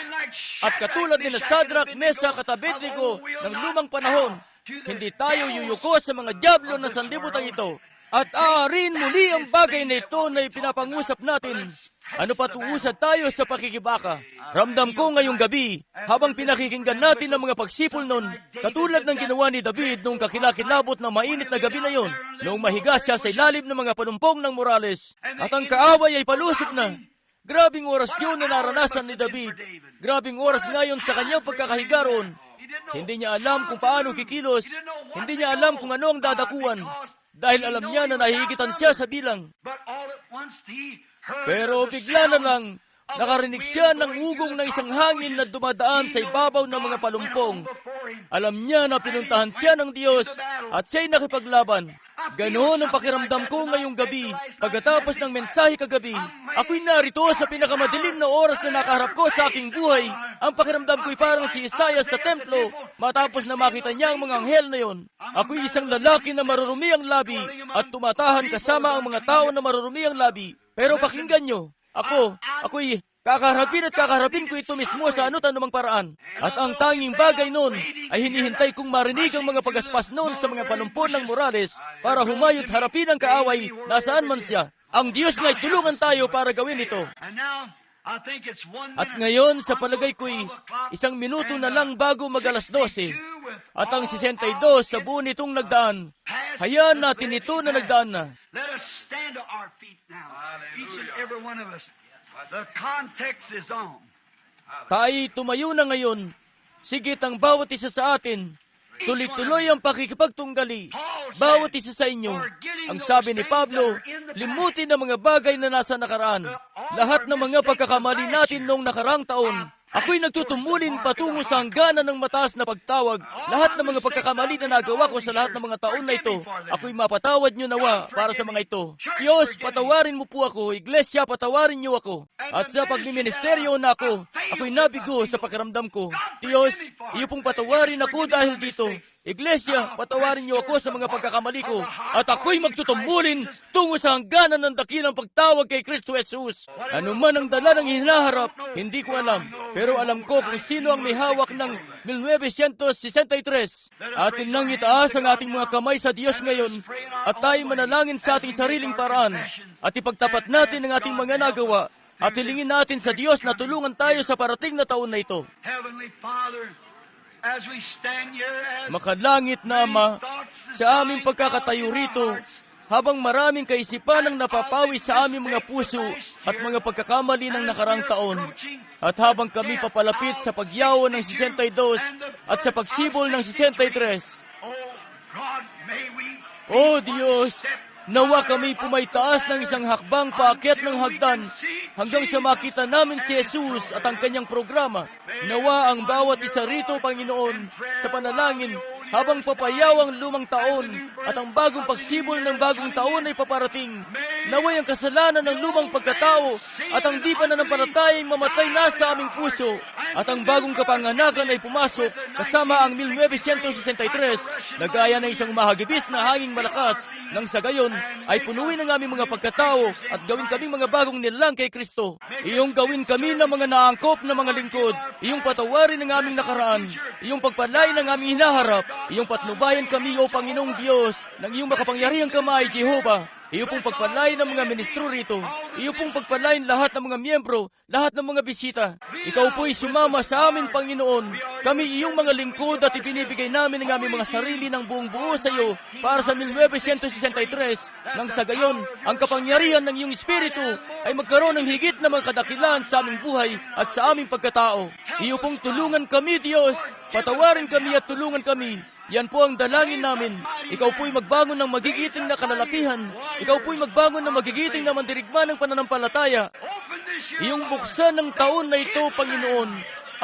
At katulad ni Sadrak, Mesach at Abednego ng lumang panahon, hindi tayo yuyuko sa mga dyablo na sanlibutan ito. At aarin muli ang bagay na ito na ipinapangusap natin. Ano pa tuusad tayo sa pakikibaka? Ramdam ko ngayong gabi, habang pinakikinggan natin ang mga pagsipol nun, katulad ng ginawa ni David nung kakilakilabot na mainit na gabi na yon, noong mahiga siya sa ilalim ng mga panumpong ng Morales, at ang kaaway ay palusot na. Grabing oras yun na naranasan ni David. Grabing oras ngayon sa kanyang pagkakahiga roon. Hindi niya alam kung paano kikilos, hindi niya alam kung ano ang dadakuan, dahil alam niya na nahihigitan siya sa bilang. Pero bigla na lang, nakarinig siya ng ugong ng isang hangin na dumadaan sa ibabaw ng mga palumpong. Alam niya na pinuntahan siya ng Diyos at siya'y nakipaglaban. Ganoon ang pakiramdam ko ngayong gabi. Pagkatapos ng mensahe kagabi, ako'y narito sa pinakamadilim na oras na nakaharap ko sa aking buhay. Ang pakiramdam ko'y parang si Isaiah sa templo matapos na makita niya ang mga anghel na yon. Ako'y isang lalaki na marurumi ang labi at tumatahan kasama ang mga tao na marurumi ang labi. Pero pakinggan nyo, ako'y kakaharapin ko ito mismo sa ano't anumang paraan. At ang tanging bagay noon ay hinihintay kong marinig ang mga pagaspas noon sa mga panumpon ng Morales para humayot harapin ang kaaway nasaan man siya. Ang Diyos nga'y tulungan tayo para gawin ito. At ngayon, sa palagay ko'y 1 minuto na lang bago mag-alas 12. At ang 62 sa buo nitong nagdaan, hayaan natin ito na nagdaan na. Let us stand to our feet now, each and every one of us. The context is on. Tayo tumayo na ngayon. Sigit ang bawat isa sa atin. Tuloy-tuloy ang pakikipagtunggali. Bawat isa sa inyo. Ang sabi ni Pablo, limutin ang mga bagay na nasa nakaraan. Lahat ng mga pagkakamali natin noong nakaraang taon Ako'y nagtutumulin patungo sa hangganan ng mataas na pagtawag. Lahat ng mga pagkakamali na nagawa ko sa lahat ng mga taon na ito, ako'y mapatawad niyo nawa para sa mga ito. Diyos, patawarin mo po ako. Iglesia, patawarin niyo ako. At sa pagmiministeryo na ako, ako'y nabigo sa pakiramdam ko. Diyos, iyo pong patawarin ako dahil dito. Iglesia, patawarin niyo ako sa mga pagkakamali ko. At ako'y magtutumulin tungo sa hangganan ng dakilang pagtawag kay Kristo Jesus. Ano man ang dala ng hinaharap, hindi ko alam. Pero alam ko kung sino ang may hawak ng 1963. Atin nang itaas ang ating mga kamay sa Diyos ngayon at tayo manalangin sa ating sariling paraan at ipagtapat natin ang ating mga nagawa at hilingin natin sa Diyos na tulungan tayo sa parating na taon na ito. Heavenly Father, as we stand here as Makalangit na Ama, sa aming pagkakatayo rito, habang maraming kaisipan ang napapawi sa aming mga puso at mga pagkakamali ng nakarang taon, at habang kami papalapit sa pagyaw ng 62 at sa pagsibol ng 63, oh God, may we O Diyos, nawa kami pumaytaas ng isang hakbang paakyat ng hagdan hanggang sa makita namin si Jesus at ang kanyang programa. Nawa ang bawat isa rito, Panginoon, sa panalangin habang papayaw ang lumang taon at ang bagong pagsibol ng bagong taon ay paparating. Naway ang kasalanan ng lumang pagkatao at ang di pananampalatayang mamatay na sa aming puso at ang bagong kapanganakan ay pumasok kasama ang 1963 na gaya ng isang mahagibis na hanging malakas nang sa gayon ay punuin ang aming mga pagkatao at gawin kaming mga bagong nilalang kay Kristo. Iyong gawin kami ng mga naangkop na mga lingkod, iyong patawarin ang aming nakaraan, iyong pagpalain ang aming hinaharap, iyong patnubayan kami, O Panginoong Diyos, ng iyong makapangyarihang kamay, Jehova. Iyo pong pagpalain ng mga ministro rito. Iyo pong pagpalain lahat ng mga miyembro, lahat ng mga bisita. Ikaw po'y sumama sa amin, Panginoon. Kami iyong mga lingkod at ipinibigay namin ang aming mga sarili ng buong buo sa iyo para sa 1963. Nang sa gayon, ang kapangyarihan ng iyong Espiritu ay magkaroon ng higit na mga kadakilan sa aming buhay at sa aming pagkatao. Iyo pong tulungan kami, Diyos. Patawarin kami at tulungan kami. Yan po ang dalangin namin. Ikaw po'y magbangon ng magigiting na kalalakihan. Ikaw po'y magbangon ng magigiting na mandirigma ng pananampalataya. Iyong buksan ng taon na ito, Panginoon,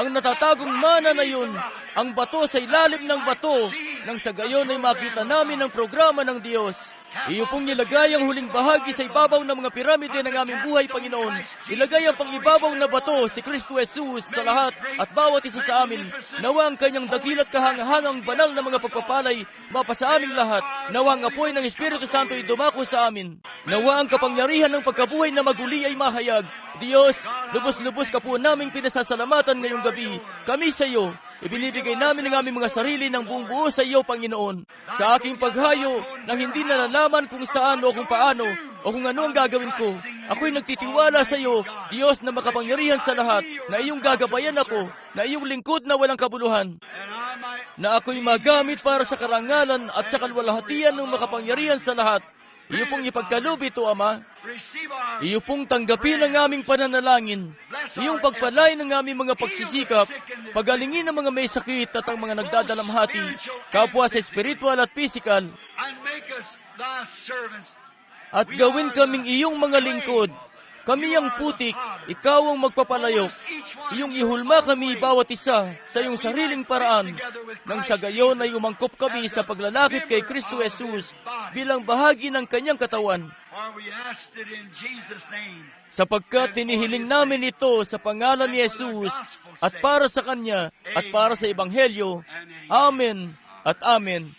ang natatagong mana na yun, ang bato sa ilalim ng bato, nang sa gayon ay makita namin ang programa ng Diyos. Iyo pong nilagay ang huling bahagi sa ibabaw ng mga piramide ng aming buhay, Panginoon. Ilagay ang pangibabaw na bato, si Kristo Jesus, sa lahat at bawat isa sa amin. Nawa ang kanyang dakilat kahangahangang banal na mga pagpapalay mapa sa aming lahat. Nawa ang apoy ng Espiritu Santo ay dumako sa amin. Nawa ang kapangyarihan ng pagkabuhay na maguli ay mahayag. Diyos, lubos-lubos ka po naming pinasasalamatan ngayong gabi. Kami sa iyo. Ibinibigay namin ang aming mga sarili ng buong buo sa iyo, Panginoon. Sa aking paghayo, nang hindi nalalaman kung saan o kung paano, o kung ano ang gagawin ko, ako'y nagtitiwala sa iyo, Diyos na makapangyarihan sa lahat, na iyong gagabayan ako, na iyong lingkod na walang kabuluhan, na ako'y magamit para sa karangalan at sa kalwalhatian ng makapangyarihan sa lahat. Iyo pong ipagkaloob ito, Ama. Iyo pong tanggapin ang aming pananalangin. Iyong pagpalain ng aming mga pagsisikap, pagalingin ang mga may sakit at ang mga nagdadalamhati, kapwa sa spiritual at physical, at gawin kaming iyong mga lingkod. Kami ang putik, ikaw ang magpapalayok. Iyong ihulma kami bawat isa sa iyong sariling paraan. Nang sa gayon ay umangkop kami sa paglalakit kay Kristo Jesus bilang bahagi ng kanyang katawan. Sapagkat hinihiling namin ito sa pangalan ni Jesus at para sa Kanya at para sa Ebanghelyo. Amen at Amen.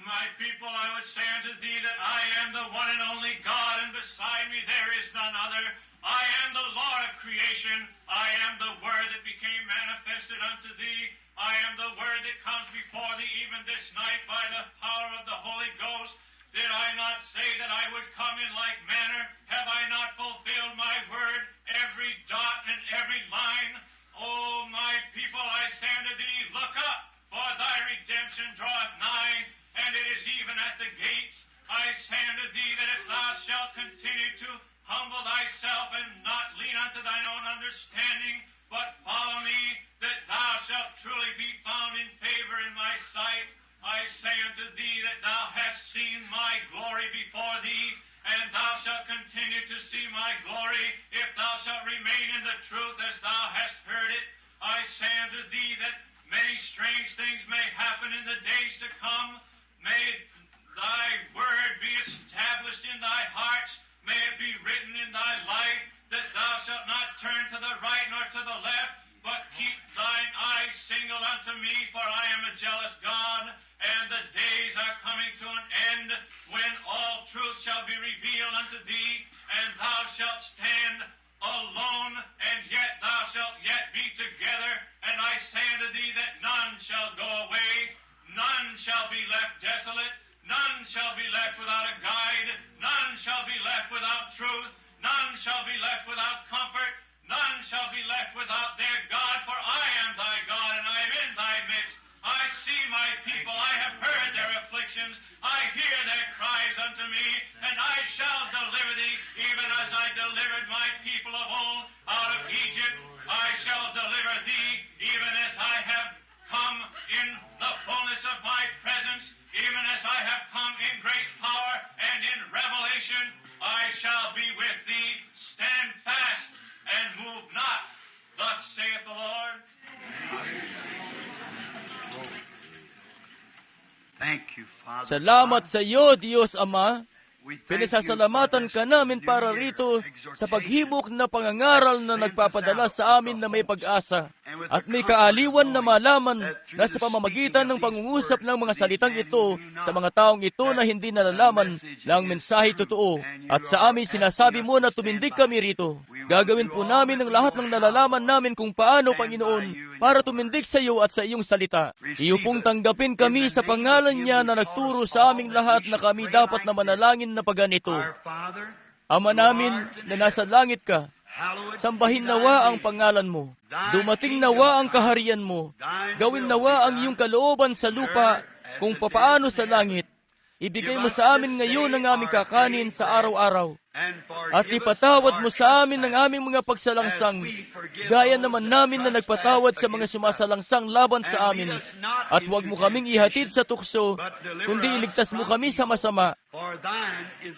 My people, I would say unto thee that I am the one and only God, and beside me there is none other. I am the Lord of creation. I am the Word that became manifested unto thee. I am the Word that comes before thee even this night by the power of the Holy Ghost. Did I not say that I would come in like manner? Have I not fulfilled my word, every dot and every line? Oh, my unto thine own understanding, but follow me, that thou shalt truly be found in favor in my sight. I say unto thee that thou hast seen my glory before thee, and thou shalt continue to see my glory, if thou shalt remain in the truth as thou hast heard it. I say unto thee that many strange things may happen in the days to come. May thy word be established in thy hearts. May it be written in thy life, that thou shalt not turn to the right nor to the left, but keep thine eyes single unto me, for I am a jealous God, and the days are coming to an end, when all truth shall be revealed unto thee, and thou shalt stand alone, and yet thou shalt yet be together. And I say unto thee that none shall go away, none shall be left desolate, none shall be left without a guide, none shall be left without truth, none shall be left without comfort, none shall be left without their God, for I am thy God, and I am in thy midst. I see my people, I have heard their afflictions, I hear their cries unto me, and I shall deliver thee, even as I delivered my people of old out of Egypt. I shall deliver thee, even as I have come in the fullness of my presence, even as I have come in great power and in revelation. I shall be with thee. Stand fast and move not. Thus saith the Lord. Thank you, Father. Salamat sa iyo, Diyos Ama. We thank you Pinasasalamatan for ka this namin new para year rito sa exhortation. paghimok na pangangaral na nagpapadala sa amin na may pag-asa. At may kaaliwan na malaman na sa pamamagitan ng pangungusap ng mga salitang ito sa mga taong ito na hindi nalalaman na ang mensahe totoo. At sa amin sinasabi mo na tumindig kami rito. Gagawin po namin ang lahat ng nalalaman namin kung paano, Panginoon, para tumindig sa iyo at sa iyong salita. Iyo pong tanggapin kami sa pangalan niya na nagturo sa aming lahat na kami dapat na manalangin na paganito. Our Father, Ama namin na nasa langit ka, hallowed sambahin be thy nawa ang name. pangalan mo. Dumating nawa ang kaharian mo. Gawin nawa ang iyong kalooban sa lupa kung papaano sa langit. Ibigay mo sa amin ngayon ang aming kakanin sa araw-araw. At ipatawad mo sa amin ang aming mga pagsalangsang, gaya naman namin na nagpatawad sa mga sumasalangsang laban sa amin. At huwag mo kaming ihatid sa tukso, kundi iligtas mo kami sa masama.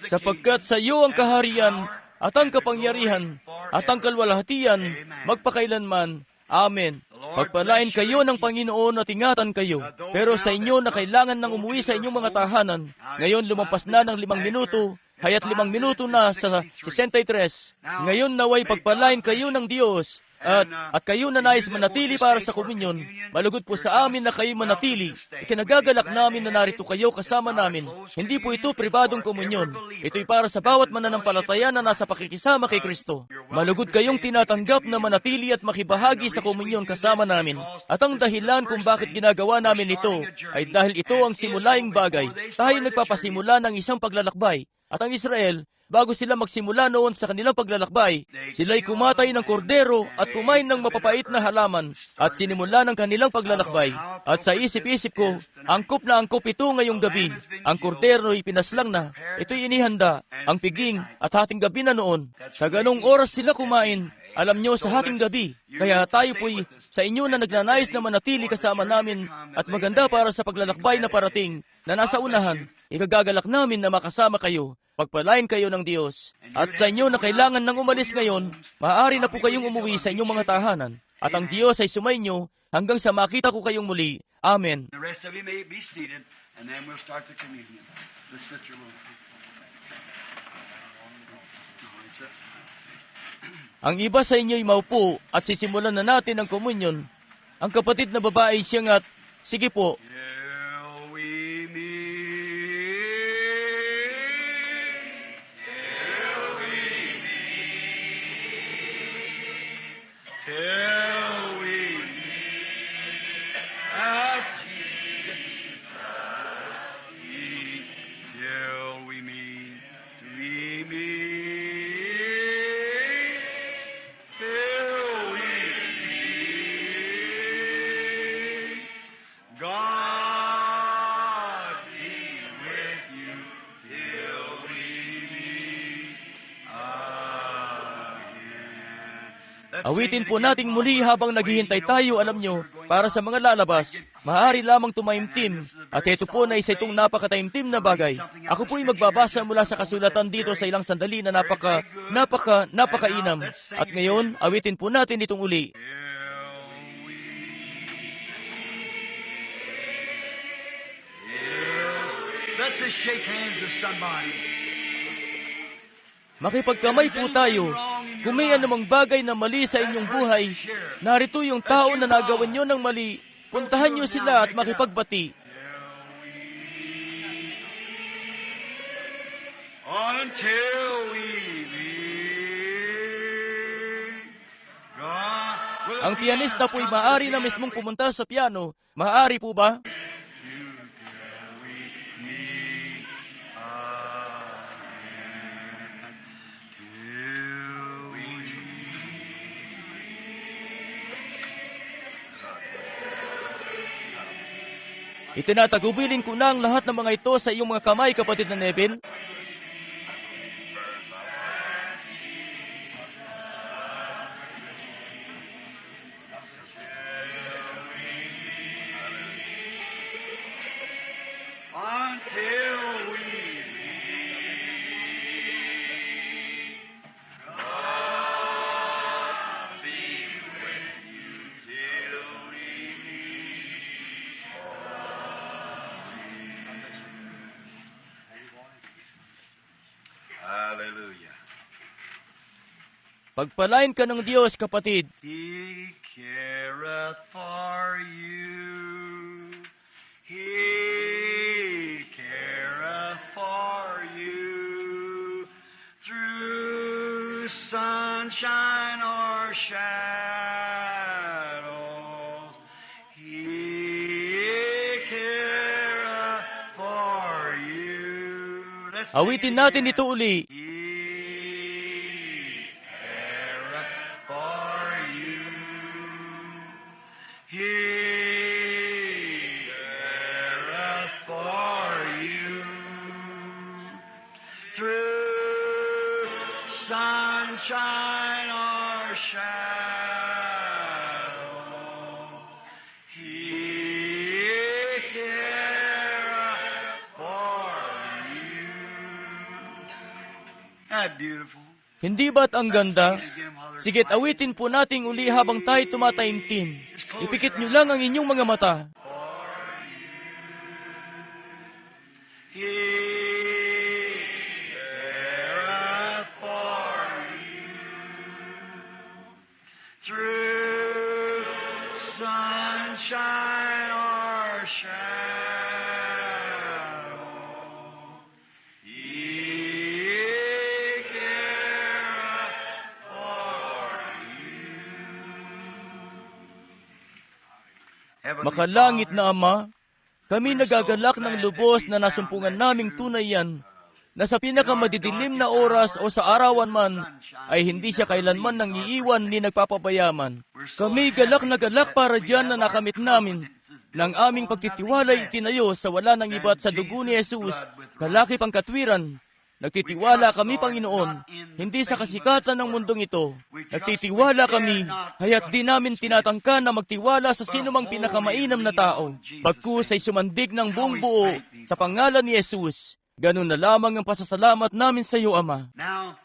Sapagkat sa iyo ang kaharian, at ang kapangyarihan, at ang kalwalhatian, magpakailanman. Amen. Pagpalain kayo ng Panginoon at ingatan kayo. Pero sa inyo na kailangan nang umuwi sa inyong mga tahanan, ngayon lumampas na ng 5 minuto, haya't 5 minuto na sa 63. Ngayon naway pagpalain kayo ng Diyos, at kayo na nais manatili para sa komunyon, malugod po sa amin na kayo manatili. Ikinagagalak namin na narito kayo kasama namin. Hindi po ito pribadong komunyon. Ito'y para sa bawat mananampalataya na nasa pakikisama kay Kristo. Malugod kayong tinatanggap na manatili at makibahagi sa komunyon kasama namin. At ang dahilan kung bakit ginagawa namin ito, ay dahil ito ang simulaing bagay. Tayo nagpapasimula ng isang paglalakbay. At ang Israel, bago sila magsimula noon sa kanilang paglalakbay, sila'y kumatay ng kordero at kumain ng mapapait na halaman at sinimula ng kanilang paglalakbay. At sa isip-isip ko, angkop na angkop ito ngayong gabi. Ang kordero'y pinaslang na. Ito'y inihanda, ang piging at hating gabi na noon. Sa ganong oras sila kumain, alam nyo, sa hating gabi. Kaya tayo po'y sa inyo na nagnanais na manatili kasama namin at maganda para sa paglalakbay na parating na nasa unahan, ikagagalak namin na makasama kayo. Pagpalain kayo ng Diyos. At sa inyo na kailangan nang umalis ngayon, maaari na po kayong umuwi sa inyong mga tahanan. At ang Diyos ay sumainyo hanggang sa makita ko kayong muli. Amen. The rest of you may be seated, and then we'll start the communion. The sister will. Ang iba sa inyo'y maupo at sisimulan na natin ang komunyon. Ang kapatid na babae siyang at, sige po. Till we meet. Till we meet at Jesus' feet. Till we meet. Till we meet. God be with you till we meet again. Awitin po nating muli habang naghihintay tayo, alam nyo, para sa mga lalabas. Maaari lamang tumaimtim. At ito po na isa itong napakataimtim na bagay. Ako po'y magbabasa mula sa kasulatan dito sa ilang sandali na napakainam. At ngayon, awitin po natin itong uli. Let's just shake hands with somebody. Makipagkamay po tayo. Kung may anumang bagay na mali sa inyong buhay, narito yung tao na nagawan nyo ng mali. Puntahan nyo sila at makipagbati. Until we meet God. Ang pianista po'y maaari na mismong pumunta sa piano. Maaari po ba? Itinatagubilin ko na ang lahat ng mga ito sa iyong mga kamay, kapatid na Neville. Until we Hallelujah. Pagpalain ka ng Diyos, kapatid. He careth for you. He careth for you. Through sunshine or shadows, He careth for you. Let's sing Awitin it natin again. ito uli. He careth for you. He careth for you. Through sunshine or shadow, He careth for you. That beautiful. Hindi ba't ang ganda? Sige't awitin po nating uli habang tayo tumataimtim. Ipikit nyo lang ang inyong mga mata. He careth for you. Through sunshine or shadow, He careth for you. Heavenly Makalangit Father, na Ama, kami nagagalak ng lubos na nasumpungan naming tunay yan, na sa pinakamadidilim na oras o sa arawan man, ay hindi siya kailanman nang iiwan ni nagpapabayaman. Kami galak na galak para diyan na nakamit namin, ng aming pagtitiwala'y itinayo sa wala ng iba't sa dugo ni Jesus, kalaki pang katwiran. Nagtitiwala kami, Panginoon, hindi sa kasikatan ng mundong ito. Nagtitiwala kami, kaya't di namin tinatangka na magtiwala sa sinumang pinakamainam na tao. Bagkus ay sumandig ng buong buo sa pangalan ni Jesus. Ganun na lamang ang pasasalamat namin sa iyo, Ama. now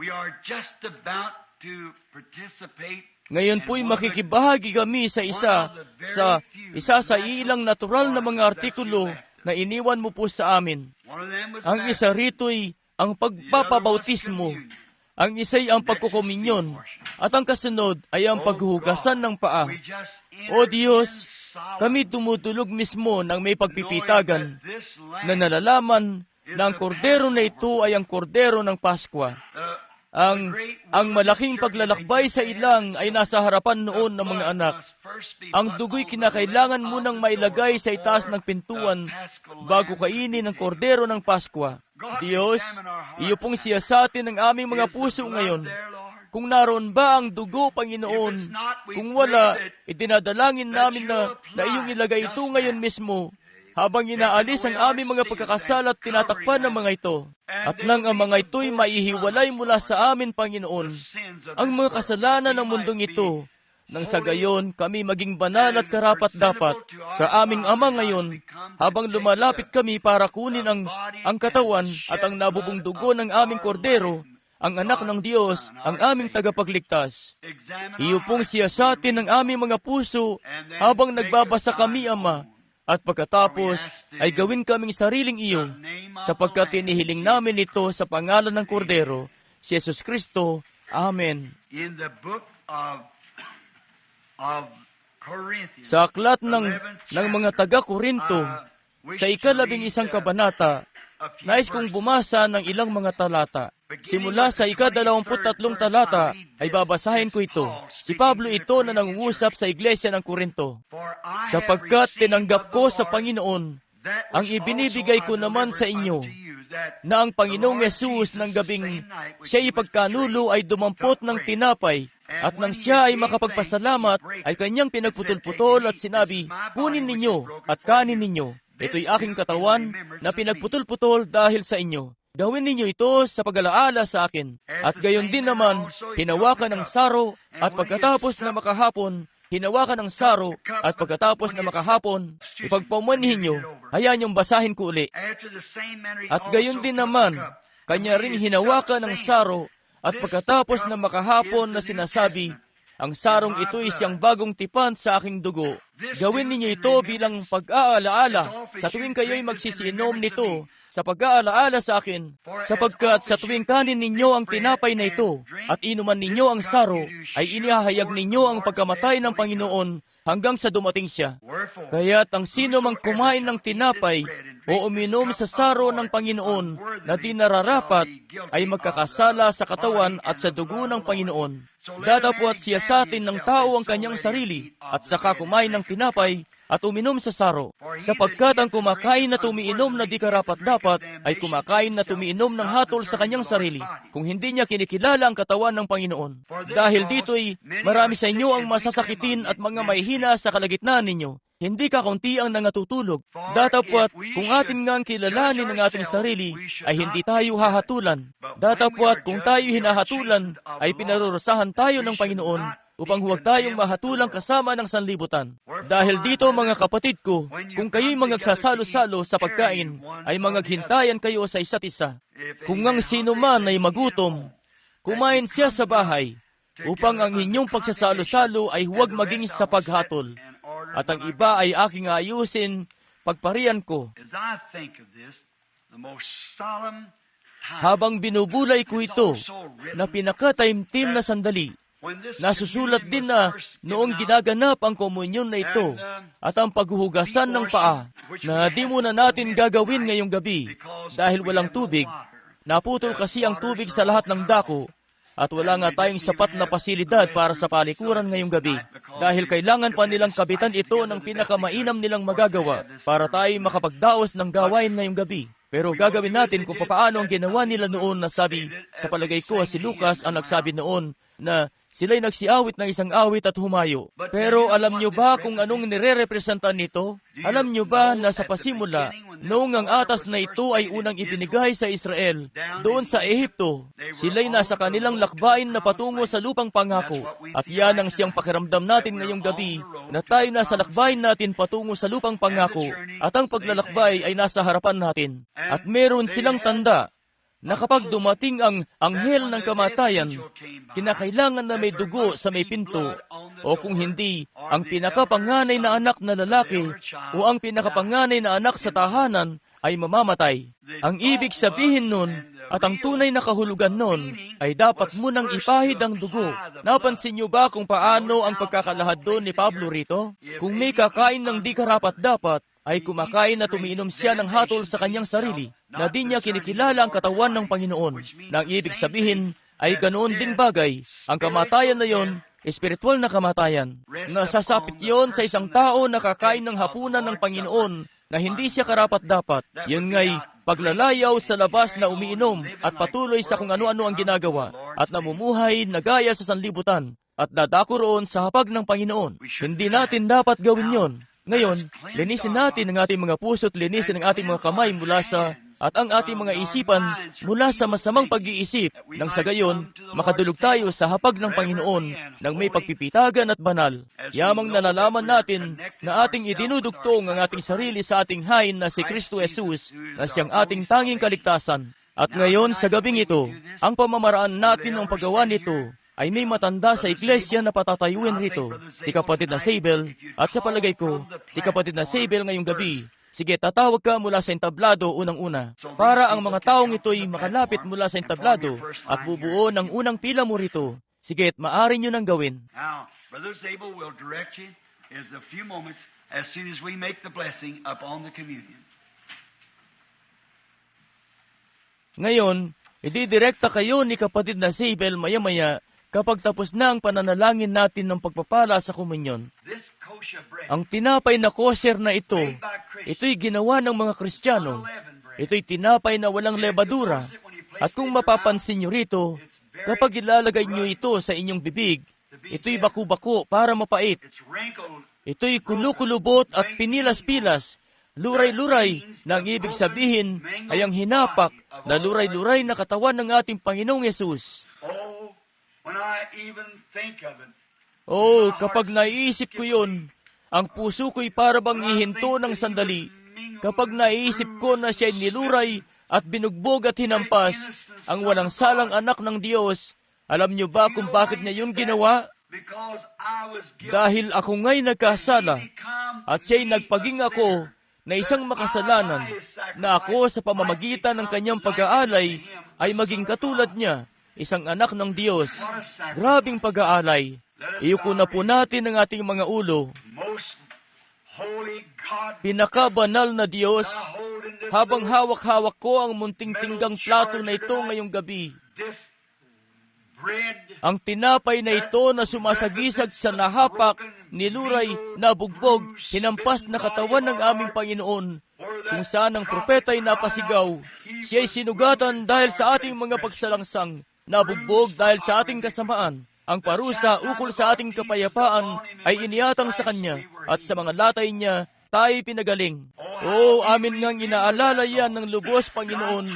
we are just about to participate. Ngayon po'y makikibahagi kami sa isa sa ilang natural na mga artikulo na iniwan mo po sa amin. One of them was Ang isa rito'y ang pagpapabautismo, ang isa'y ang pagkukominyon, at ang kasunod ay ang paghuhugasan ng paa. we just O entered Diyos, in solemn, kami tumutulog mismo ng may pagpipitagan knowing that this na lamb, nalalaman na ang kordero na ito ay ang kordero ng Paskwa. Ang malaking paglalakbay sa ilang ay nasa harapan noon ng mga anak. Ang dugo'y kinakailangan munang mailagay sa itaas ng pintuan bago kainin ang kordero ng Paskwa. Diyos, iyo pong siyasatin ang aming mga puso ngayon. Kung naroon ba ang dugo, Panginoon, kung wala, idinadalangin namin na iyong ilagay ito ngayon mismo habang inaalis ang aming mga pagkakasala at tinatakpan ng mga ito. At nang ang mga ito'y maihiwalay mula sa amin, Panginoon, ang mga kasalanan ng mundong ito, nang sa gayon kami maging banal at karapat-dapat sa aming Ama ngayon, habang lumalapit kami para kunin ang katawan at ang nabubong dugo ng aming kordero, ang anak ng Diyos, ang aming tagapagligtas. Iyo pong siyasatin ng aming mga puso habang nagbabasa kami, Ama, at pagkatapos ay gawin kaming sariling iyo, sapagkat tinihiling namin ito sa pangalan ng Kordero, si Jesus Kristo. Amen. In the book of Corinthians, Sa aklat ng mga taga-Korinto, sa 11 kabanata, nais kong bumasa ng ilang mga talata. Simula sa 23 talata, ay babasahin ko ito. Si Pablo ito na nangungusap sa iglesia ng Korinto. Sapagkat tinanggap ko sa Panginoon ang ibinibigay ko naman sa inyo, na ang Panginoong Yesus ng gabing siya ipagkanulo ay dumampot ng tinapay, at nang siya ay makapagpasalamat, ay kanyang pinagputol-putol at sinabi, kunin ninyo at kanin ninyo. Ito'y aking katawan na pinagputol-putol dahil sa inyo. Gawin ninyo ito sa pag-alaala sa akin. At gayon din naman, hinawakan ng saro, at pagkatapos na makahapon, hinawakan ng saro, at pagkatapos na makahapon, ipagpamanhin nyo, hayaan niyong basahin ko uli. At gayon din naman, kanya rin hinawakan ng saro, at pagkatapos na makahapon na sinasabi, ang sarong ito'y siyang bagong tipan sa aking dugo. Gawin ninyo ito bilang pag-aalaala sa tuwing kayo'y magsisiinom nito, sa pag-aalaala sa akin, sapagkat sa tuwing kanin ninyo ang tinapay na ito, at inuman ninyo ang saro, ay inihahayag ninyo ang pagkamatay ng Panginoon hanggang sa dumating siya. Kaya't ang sino mang kumain ng tinapay o uminom sa saro ng Panginoon na di nararapat ay magkakasala sa katawan at sa dugo ng Panginoon. Datapwat siya sa atin ng tao ang kanyang sarili at saka kumain ng tinapay at uminom sa saro. Sapagkat ang kumakain na tumiinom na di karapat-dapat ay kumakain na tumiinom ng hatol sa kanyang sarili, kung hindi niya kinikilala ang katawan ng Panginoon. Dahil dito'y marami sa inyo ang masasakitin at mga mahihina sa kalagitnaan ninyo. Hindi kakaunti ang nangatutulog. Datapwat, kung atin ngang kilalanin ang ating sarili, ay hindi tayo hahatulan. Datapwat, kung tayo hinahatulan, ay pinarurusahan tayo ng Panginoon upang huwag tayong mahatulang kasama ng sanlibutan. Dahil dito, mga kapatid ko, kung kayo'y magagsasalo-salo sa pagkain, ay magaghintayan kayo sa isa't isa. Kung ang sino man ay magutom, kumain siya sa bahay, upang ang inyong pagsasalo-salo ay huwag maging sa paghatol. At ang iba ay aking ayusin, pagparian ko. Habang binubulay ko ito, na pinakataimtim na sandali, nasusulat din na noong ginaganap ang komunyon na ito at ang paghuhugasan ng paa, na di muna natin gagawin ngayong gabi dahil walang tubig. Naputol kasi ang tubig sa lahat ng dako, at wala nga tayong sapat na pasilidad para sa palikuran ngayong gabi. Dahil kailangan pa nilang kabitan ito ng pinakamainam nilang magagawa para tayo makapagdaos ng gawain ngayong gabi. Pero gagawin natin kung paano ang ginawa nila noon na sabi, sa palagay ko si Lucas ang nagsabi noon na sila'y nagsiawit ng isang awit at humayo. Pero alam nyo ba kung anong nire-representa nito? Alam nyo ba na sa pasimula, noong ang atas na ito ay unang ibinigay sa Israel, doon sa Ehipto, sila'y nasa kanilang lakbayin na patungo sa lupang pangako. At yan ang siyang pakiramdam natin ngayong gabi, na tayo nasa lakbayin natin patungo sa lupang pangako, at ang paglalakbay ay nasa harapan natin. At meron silang tanda, na kapag dumating ang anghel ng kamatayan, kinakailangan na may dugo sa may pinto, o kung hindi, ang pinakapanganay na anak na lalaki o ang pinakapanganay na anak sa tahanan ay mamamatay. Ang ibig sabihin nun, at ang tunay na kahulugan nun, ay dapat munang ipahid ang dugo. Napansin niyo ba kung paano ang pagkakalahad doon ni Pablo rito? Kung may kakain ng di karapat-dapat, ay kumakain na tumiinom siya ng hatol sa kanyang sarili, na di niya kinikilala ang katawan ng Panginoon. Na ang ibig sabihin ay ganoon ding bagay, ang kamatayan na yon, espiritual na kamatayan. Nasasapit yon sa isang tao na kakain ng hapunan ng Panginoon na hindi siya karapat-dapat. Yun nga'y paglalayaw sa labas na umiinom at patuloy sa kung ano-ano ang ginagawa at namumuhay na gaya sa sanlibutan at dadako roon sa hapag ng Panginoon. Hindi natin dapat gawin yon. Ngayon, linisin natin ang ating mga puso at linisin ang ating mga kamay mula sa at ang ating mga isipan mula sa masamang pag-iisip nang sa gayon makadulog tayo sa hapag ng Panginoon ng may pagpipitagan at banal. Yamang nalalaman natin na ating idinudugtong ang ating sarili sa ating hain na si Kristo Jesus na siyang ating tanging kaligtasan. At ngayon sa gabing ito, ang pamamaraan natin ng paggawa nito ay may matanda sa iglesia na patatayuin rito, si kapatid na Sabel, at sa palagay ko, si kapatid na Sabel ngayong gabi. Sige, tatawag ka mula sa entablado unang-una, para ang mga taong ito'y makalapit mula sa entablado at bubuo ng unang pila mo rito. Sige, maaari nyo nang gawin. Now, Brother Zabel will direct you in a few moments as soon as we make the blessing upon the communion. Ngayon, ididirekta kayo ni kapatid na Sabel maya-maya kapag tapos na ang pananalangin natin ng pagpapala sa komunyon. This kosher bread, Ang tinapay na kosher na ito'y ginawa ng mga Kristiyano. Ito'y tinapay na walang lebadura. At kung mapapansin nyo rito, kapag ilalagay nyo ito sa inyong bibig, ito'y baku-bako para mapait. it's wrinkled, Ito'y kulukulubot at pinilas-pilas, luray-luray na ang ibig sabihin ay ang hinapak na luray-luray na katawan ng ating Panginoong Yesus. oh, when I even think of it, Oh, kapag naiisip ko yun, ang puso ko'y para bang ihinto ng sandali. Kapag naiisip ko na siya'y niluray at binugbog at hinampas, ang walang salang anak ng Diyos, alam niyo ba kung bakit niya yun ginawa? because I was guilty, Dahil ako nga'y nagkasala, at siya'y nagpaging ako na isang makasalanan, na ako sa pamamagitan ng kanyang pag-aalay ay maging katulad niya, isang anak ng Diyos. Grabing pag-aalay. Iyuko na po natin ang ating mga ulo. most holy God, Pinakabanal na Diyos, that I hold in this habang little- hawak-hawak ko ang munting tinggang plato na ito ngayong gabi. this bread, Ang tinapay na ito na sumasagisag sa nahapak, niluray, nabugbog, hinampas na katawan ng aming Panginoon, kung saan ang propeta'y napasigaw. Siya'y sinugatan dahil sa ating mga pagsalangsang, nabugbog dahil sa ating kasamaan. Ang parusa ukol sa ating kapayapaan ay iniatang sa Kanya, at sa mga latay niya, tayo'y pinagaling. O, amin ngang inaalala yan ng lubos, Panginoon,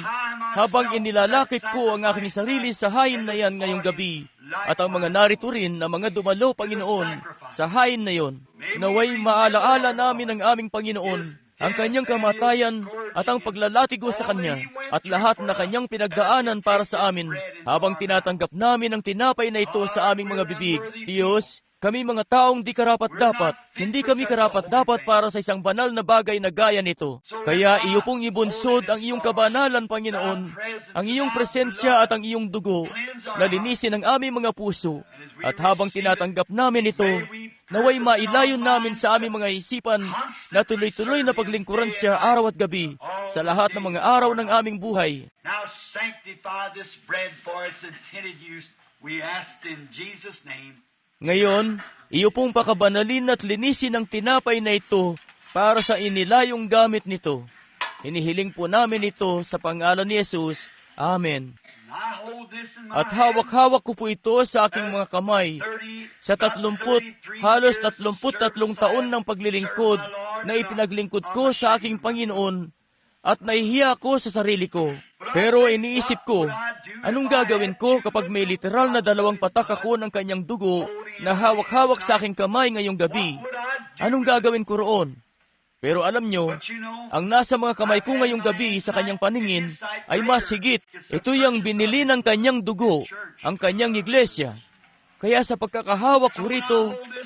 habang inilalakip ko ang aking sarili sa hain na yan ngayong gabi, at ang mga narito rin na mga dumalo, Panginoon, sa hain na yon. Naway maalaala namin ang aming Panginoon, ang kanyang kamatayan at ang paglalatigo sa Kanya, at lahat na Kanyang pinagdaanan para sa amin, habang tinatanggap namin ang tinapay na ito sa aming mga bibig. Diyos, kami mga taong di karapat-dapat, hindi kami karapat-dapat para sa isang banal na bagay na gaya nito. Kaya iyo pong ibunsod ang iyong kabanalan, Panginoon, ang iyong presensya at ang iyong dugo, na linisin ang aming mga puso. At habang tinatanggap namin ito, naway mailayon namin sa aming mga isipan na tuloy-tuloy na paglingkuran siya araw at gabi sa lahat ng mga araw ng aming buhay. now sanctify this bread for its intended use. We ask in Jesus' name. Ngayon, iyo pong pakabanalin at linisin ang tinapay na ito para sa inilayong gamit nito. Hinihiling po namin ito sa pangalan ni Jesus. Amen. And I hold this in my At hawak-hawak ko po ito sa aking mga kamay. Sa 33 halos 33 taon ng paglilingkod na ipinaglingkod ko sa aking Panginoon, at nahihiya ko sa sarili ko. Pero iniisip ko, anong gagawin ko kapag may literal na 2 patak ako ng kanyang dugo na hawak-hawak sa aking kamay ngayong gabi? Anong gagawin ko roon? Pero alam nyo, ang nasa mga kamay ko ngayong gabi sa kanyang paningin ay mas higit. Ito'y ang binili ng kanyang dugo, ang kanyang iglesia. Kaya sa pagkakahawak ko rito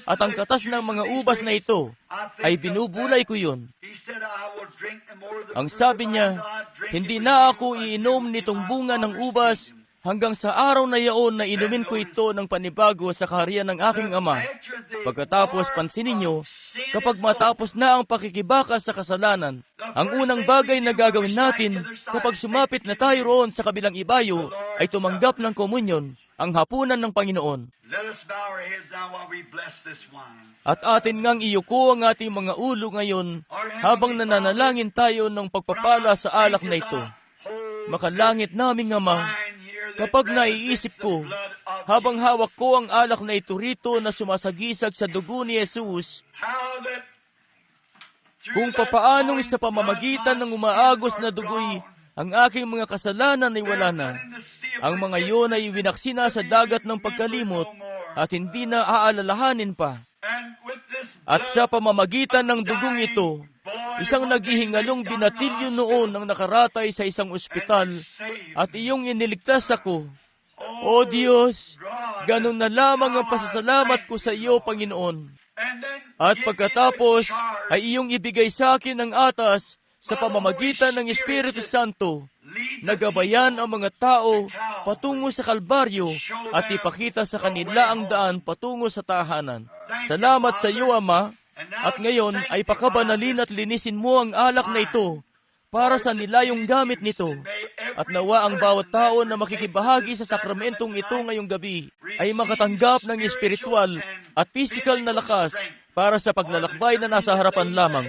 at ang katas ng mga ubas na ito, ay binubulay ko yun. Ang sabi niya, hindi na ako iinom nitong bunga ng ubas hanggang sa araw na yaon na inumin ko ito ng panibago sa kaharian ng aking Ama. Pagkatapos, pansinin niyo, kapag matapos na ang pakikibaka sa kasalanan, ang unang bagay na gagawin natin kapag sumapit na tayo roon sa kabilang ibayo ay tumanggap ng komunyon, ang hapunan ng Panginoon. Let us bow our heads now while we bless this wine. At atin ngang iyuko ang ating mga ulo ngayon habang nananalangin tayo ng pagpapala sa alak na ito. Makalangit naming Ama, kapag naiisip ko, habang hawak ko ang alak na ito rito na sumasagisag sa dugo ni Jesus, How that kung papaanong sa pamamagitan ng umaagos na dugoy, ang aking mga kasalanan ay wala na. Ang mga iyon ay winaksina sa dagat ng pagkalimot at hindi na aalalahanin pa. At sa pamamagitan ng dugong ito, isang naghihingalong binatilyo noon ang nakaratay sa isang ospital at iyong iniligtas ako. O Diyos, ganun na lamang ang pasasalamat ko sa iyo, Panginoon. At pagkatapos ay iyong ibigay sa akin ang atas sa pamamagitan ng Espiritu Santo, nagabayan ang mga tao patungo sa Kalbaryo at ipakita sa kanila ang daan patungo sa tahanan. Salamat sa iyo, Ama, at ngayon ay pakabanalin at linisin mo ang alak na ito para sa nilayong gamit nito. At nawa ang bawat tao na makikibahagi sa sakramentong ito ngayong gabi ay makatanggap ng espiritual at pisikal na lakas para sa paglalakbay na nasa harapan lamang.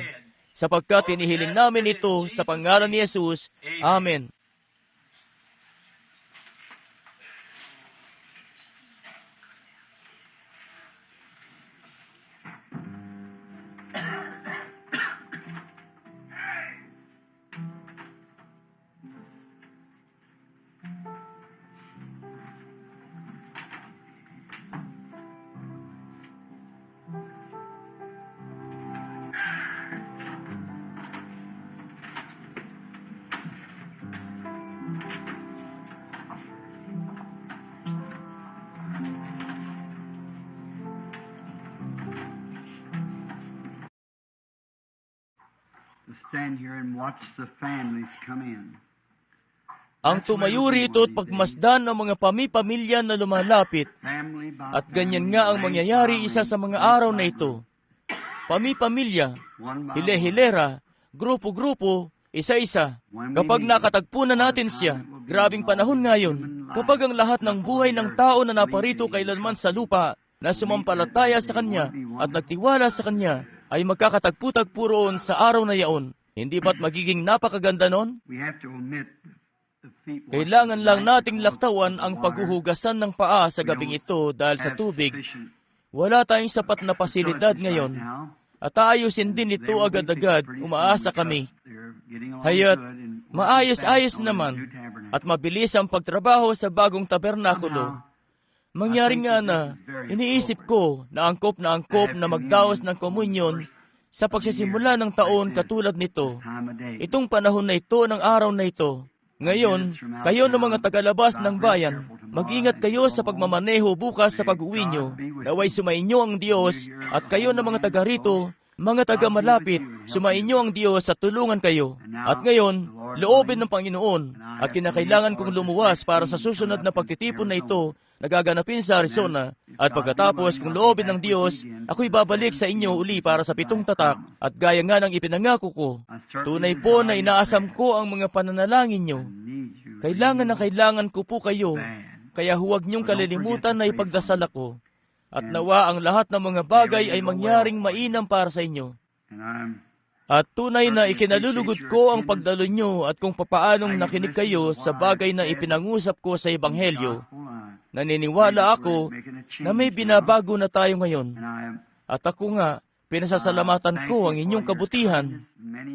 Sapagkat inihiling namin ito sa pangalan ni Jesus. Amen. To stand here and watch the families come in. Ang tumayo rito at pagmasdan ng mga pamilya na lumalapit. Family by At ganyan nga ang mangyayari isa sa mga araw na ito. Pamilya, hile-hilera, grupo-grupo, isa-isa. Kapag nakatagpo na natin siya, grabing panahon ngayon, kapag ang lahat ng buhay ng tao na naparito kailanman sa lupa, na sumampalataya sa Kanya at nagtiwala sa Kanya, ay magkakatagpo-tagpo roon sa araw na yaon. Hindi ba't magiging napakaganda nun? we have to omit the feet washing. Kailangan lang nating laktawan ang paghuhugasan ng paa sa gabing ito dahil sa tubig. Wala tayong sapat na pasilidad ngayon. At aayusin din ito agad-agad, umaasa kami. Hayat, maayos-ayos naman at mabilis ang pagtrabaho sa bagong tabernakulo. Mangyari nga na, iniisip ko na angkop na magdaos ng komunyon sa pagsisimula ng taon katulad nito. Itong panahon na ito ng araw na ito. Ngayon, kayo ng mga tagalabas ng bayan, mag-ingat kayo sa pagmamaneho bukas sa pag-uwi nyo. Naway sumainyo ang Diyos at kayo ng mga taga rito, mga taga malapit, sumainyo ang Diyos at tulungan kayo. At ngayon, loobin ng Panginoon at kinakailangan kong lumuwas para sa susunod na pagtitipon na ito nagaganapin sa Arizona. At pagkatapos kung loobin ng Diyos, ako'y babalik sa inyo uli para sa 7 tatak at gaya nga ng ipinangako ko. Tunay po na inaasam ko ang mga pananalangin nyo. Kailangan ko po kayo, kaya huwag niyong kalilimutan na ipagdasal ako. At nawa ang lahat ng mga bagay ay mangyaring mainam para sa inyo. At tunay na ikinalulugod ko ang pagdalo nyo at kung papaanong nakinig kayo sa bagay na ipinangusap ko sa Ebanghelyo. Naniniwala ako na may binabago na tayo ngayon. At ako nga, pinasasalamatan ko ang inyong kabutihan.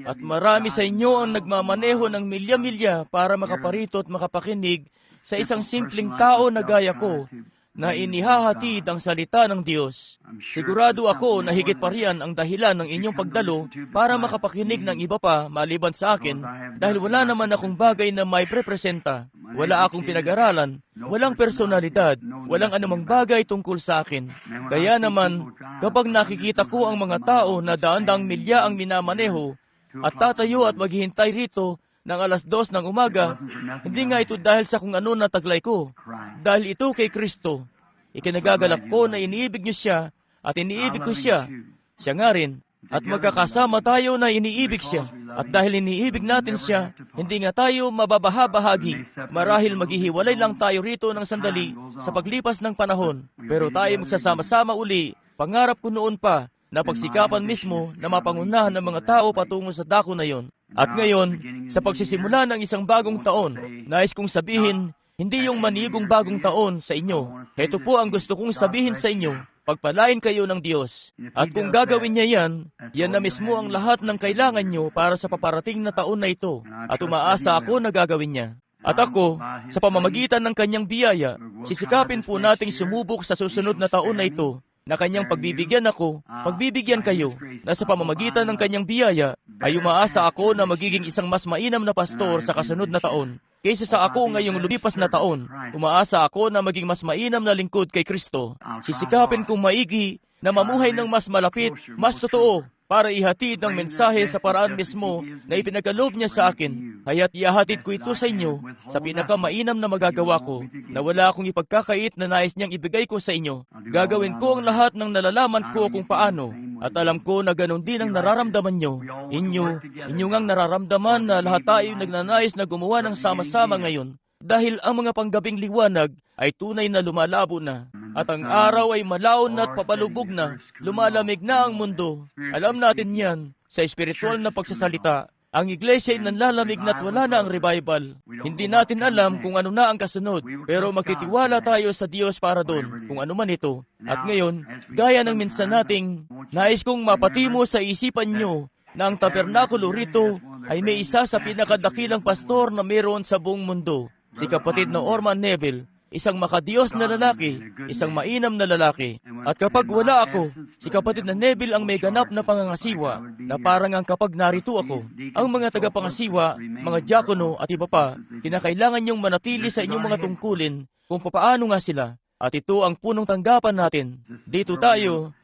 At marami sa inyo ang nagmamaneho ng milya-milya para makaparito at makapakinig sa isang simpleng tao na gaya ko na inihahatid ang salita ng Diyos. Sigurado ako na higit pa riyan ang dahilan ng inyong pagdalo para makapakinig ng iba pa maliban sa akin dahil wala naman akong bagay na may prepresenta. Wala akong pinag-aralan, walang personalidad, walang anumang bagay tungkol sa akin. Kaya naman, kapag nakikita ko ang mga tao na daan-daang milya ang minamaneho at tatayo at maghihintay rito ng 2:00 ng umaga, hindi nga ito dahil sa kung ano na taglay ko. Dahil ito kay Kristo. Ikinagagalak ko na iniibig niyo siya at iniibig ko siya. Siya nga rin. At magkakasama tayo na iniibig siya. At dahil iniibig natin siya, hindi nga tayo mababaha-bahagi. Marahil maghihiwalay lang tayo rito ng sandali sa paglipas ng panahon. Pero tayo magsasama-sama uli. Pangarap ko noon pa na pagsikapan mismo na mapangunahan ng mga tao patungo sa dako na yon. At ngayon, sa pagsisimula ng isang bagong taon, nais kong sabihin, hindi yung manigong bagong taon sa inyo. Ito po ang gusto kong sabihin sa inyo. pagpalain kayo ng Diyos. At kung gagawin niya yan, yan na mismo ang lahat ng kailangan nyo para sa paparating na taon na ito. At umaasa ako na gagawin niya. At ako, sa pamamagitan ng kanyang biyaya, sisikapin po nating sumubok sa susunod na taon na ito, na kanyang pagbibigyan ako, pagbibigyan kayo, na sa pamamagitan ng kanyang biyaya, ay umaasa ako na magiging isang mas mainam na pastor sa kasunod na taon. Kaysa sa ako ngayong lumipas na taon, umaasa ako na maging mas mainam na lingkod kay Kristo. Sisikapin kong maigi na mamuhay ng mas malapit, mas totoo, para ihatid ang mensahe sa paraan mismo na ipinagkaloob niya sa akin. Kaya't ihahatid ko ito sa inyo sa pinakamainam na magagawa ko, na wala akong ipagkakait na nais niyang ibigay ko sa inyo. Gagawin ko ang lahat ng nalalaman ko kung paano, at alam ko na ganun din ang nararamdaman nyo. Inyo ngang nararamdaman na lahat tayo nagnanais na gumawa ng sama-sama ngayon, dahil ang mga panggabing liwanag ay tunay na lumalabo na. At ang araw ay malaon at papalubog na, lumalamig na ang mundo. Alam natin yan, sa espiritual na pagsasalita, ang iglesia ay nanlalamig na't wala na ang revival. Hindi natin alam kung ano na ang kasunod, pero magtitiwala tayo sa Diyos para doon, kung ano man ito. At ngayon, gaya ng minsan nating, nais kong mapatimo sa isipan nyo na ang tabernakulo rito ay may isa sa pinakadakilang pastor na meron sa buong mundo, si kapatid na Orman Neville. Isang makadiyos na lalaki, isang mainam na lalaki. At kapag wala ako, si kapatid na Neville ang may ganap na pangangasiwa, na parang ang kapag narito ako. Ang mga tagapangasiwa, mga diakono at iba pa, kinakailangan niyong manatili sa inyong mga tungkulin kung papaano nga sila. At ito ang punong tanggapan natin. Dito tayo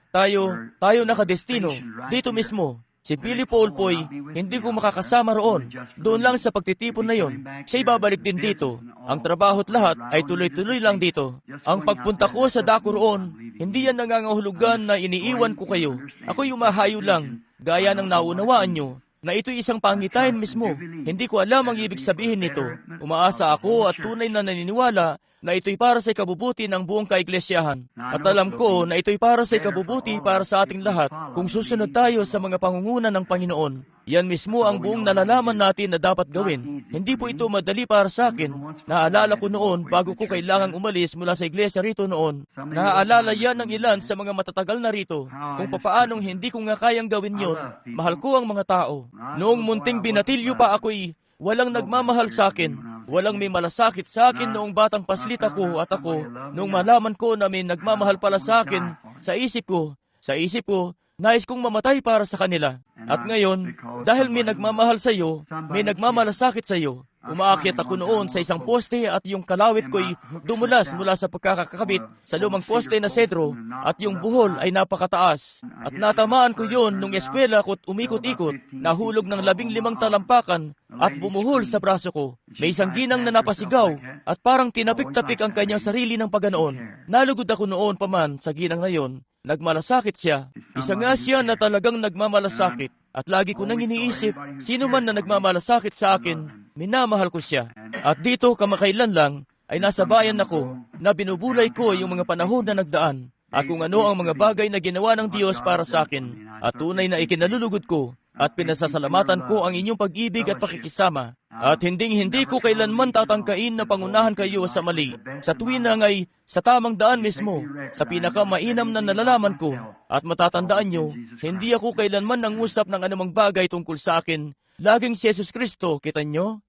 nakadestino, dito mismo. Si Billy Paul Poy, hindi ko makakasama roon. Doon lang sa pagtitipon na yon, siya'y babalik din dito. Ang trabaho't lahat ay tuloy-tuloy lang dito. Ang pagpunta ko sa dako roon, hindi yan nangangahulugan na iniiwan ko kayo. Ako'y umahayo lang, gaya ng naunawaan nyo, na ito'y isang pangitain mismo. Hindi ko alam ang ibig sabihin nito. Umaasa ako at tunay na naniniwala na ito'y para sa ikabubuti ng buong kaiglesiyahan. At alam ko na ito'y para sa ikabubuti para sa ating lahat kung susunod tayo sa mga pangunguna ng Panginoon. Yan mismo ang buong nalalaman natin na dapat gawin. Hindi po ito madali para sa akin. Naaalala ko noon bago ko kailangang umalis mula sa iglesia rito noon. Naaalala yan ng ilan sa mga matatagal na rito kung papaanong hindi ko nga kayang gawin yon. Mahal ko ang mga tao. Noong munting binatilyo pa ako'y walang nagmamahal sa akin. Walang may malasakit sa akin noong batang paslit ako at ako, noong malaman ko na may nagmamahal pala sa akin, sa isip ko, nais kong mamatay para sa kanila. At ngayon, dahil may nagmamahal sa iyo, may nagmamalasakit sa iyo, umaakyat ako noon sa isang poste at yung kalawit ko'y dumulas mula sa pagkakakabit sa lumang poste na sedro at yung buhol ay napakataas. At natamaan ko yon nung eskwela ko't umikot-ikot, nahulog ng 15 talampakan at bumuhol sa braso ko. May isang ginang na napasigaw at parang tinapik-tapik ang kanyang sarili ng paganoon. Nalugod ako noon paman sa ginang na yon. Nagmalasakit siya. Isa nga siya na talagang nagmamalasakit. At lagi ko nang iniisip, sino man na nagmamalasakit sa akin, minamahal ko siya. At dito, kamakailan lang, ay nasa bayan ako na binubulay ko yung mga panahon na nagdaan at kung ano ang mga bagay na ginawa ng Diyos para sa akin. At tunay na ikinalulugod ko at pinasasalamatan ko ang inyong pag-ibig at pakikisama. At hindi ko kailanman tatangkain na pangunahan kayo sa mali. Sa tuwin na ngay, sa tamang daan mismo, sa pinakamainam na nalalaman ko. At matatandaan nyo, hindi ako kailanman nangusap ng anumang bagay tungkol sa akin. Laging si Jesus Kristo, kita nyo?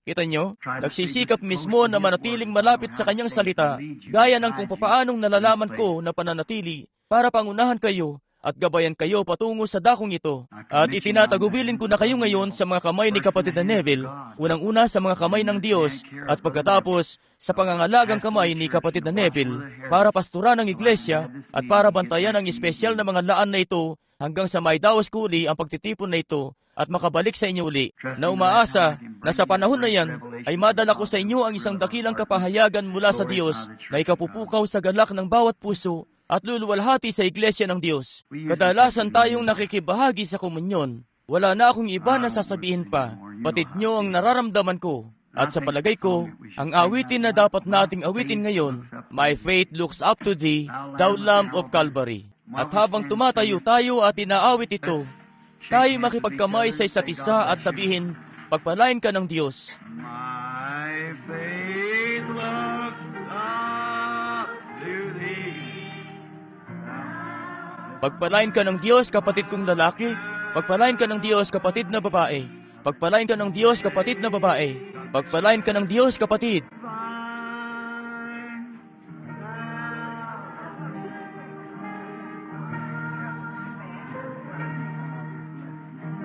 Nagsisikap mismo na manatiling malapit sa kanyang salita, gaya ng kung papaanong nalalaman ko na pananatili para pangunahan kayo at gabayan kayo patungo sa dakong ito. At itinatagubilin ko na kayo ngayon sa mga kamay ni kapatid na Neville, unang-una sa mga kamay ng Diyos, at pagkatapos sa pangangalagang kamay ni kapatid na Neville, para pasturan ng iglesia at para bantayan ang espesyal na mga laan na ito hanggang sa maidaos ko uli ang pagtitipon na ito at makabalik sa inyo uli, na umaasa na sa panahon na yan ay madala ko sa inyo ang isang dakilang kapahayagan mula sa Diyos na ikapupukaw sa galak ng bawat puso at luluwalhati sa iglesia ng Diyos. Kadalasan tayong nakikibahagi sa komunyon. Wala na akong iba na sasabihin pa. Batid nyo ang nararamdaman ko. At sa palagay ko, ang awitin na dapat nating awitin ngayon, My faith looks up to thee, thou Lamb of Calvary. At habang tumatayo tayo at inaawit ito, tayo makipagkamay sa isa't isa at sabihin, pagpalain ka ng Diyos. My faith looks up to thee. Pagpalain ka ng Diyos, kapatid kong lalaki. Pagpalain ka ng Diyos, kapatid na babae. Pagpalain ka ng Diyos, kapatid na babae. Pagpalain ka ng Diyos, kapatid.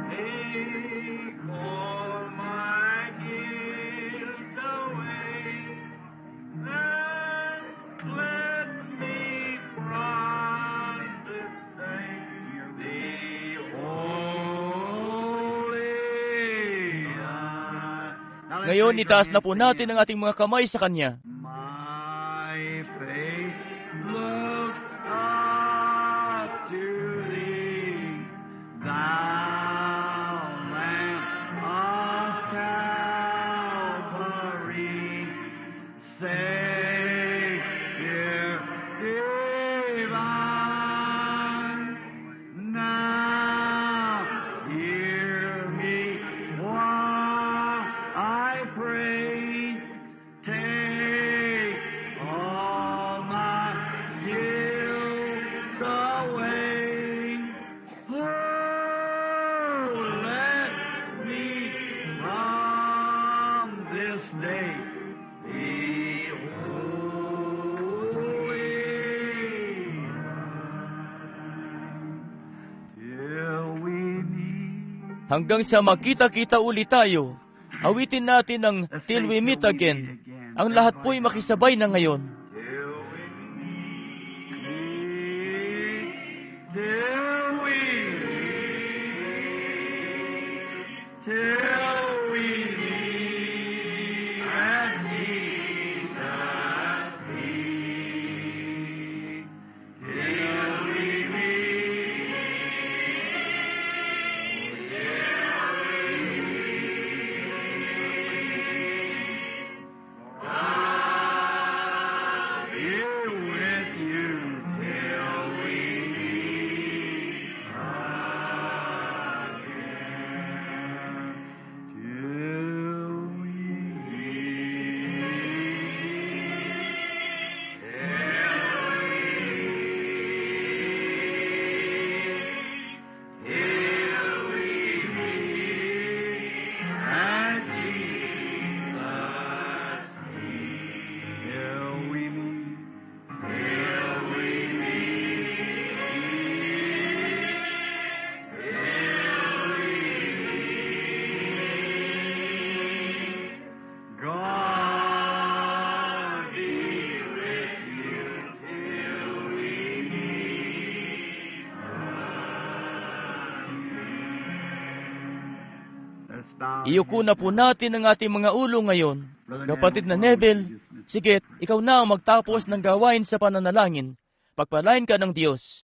Take all my guilt away, and let me from this day be holy. Ngayon, itaas na po natin ang ating mga kamay sa Kanya. My faith looks up to thee, thou Lamb of Calvary, Savior divine. Now hear me while I pray. Take all my guilt away. Oh, let me from this day be holy. Till we meet. Hanggang sa magkita-kita ulit tayo, awitin natin ang Till We Meet Again. Ang lahat po'y makisabay na ngayon. Till we meet, till we meet, till we meet at Jesus' feet. Till we meet, here with you till we meet again. Till we meet, till we meet at Jesus' feet. Till we meet. Till we meet, God be with you till we meet again. Let's bow. Iyuko na po natin ang ating mga ulo ngayon. Kapatid na Neville, sige, ikaw na ang magtapos ng gawain sa pananalangin. Pagpalain ka ng Diyos.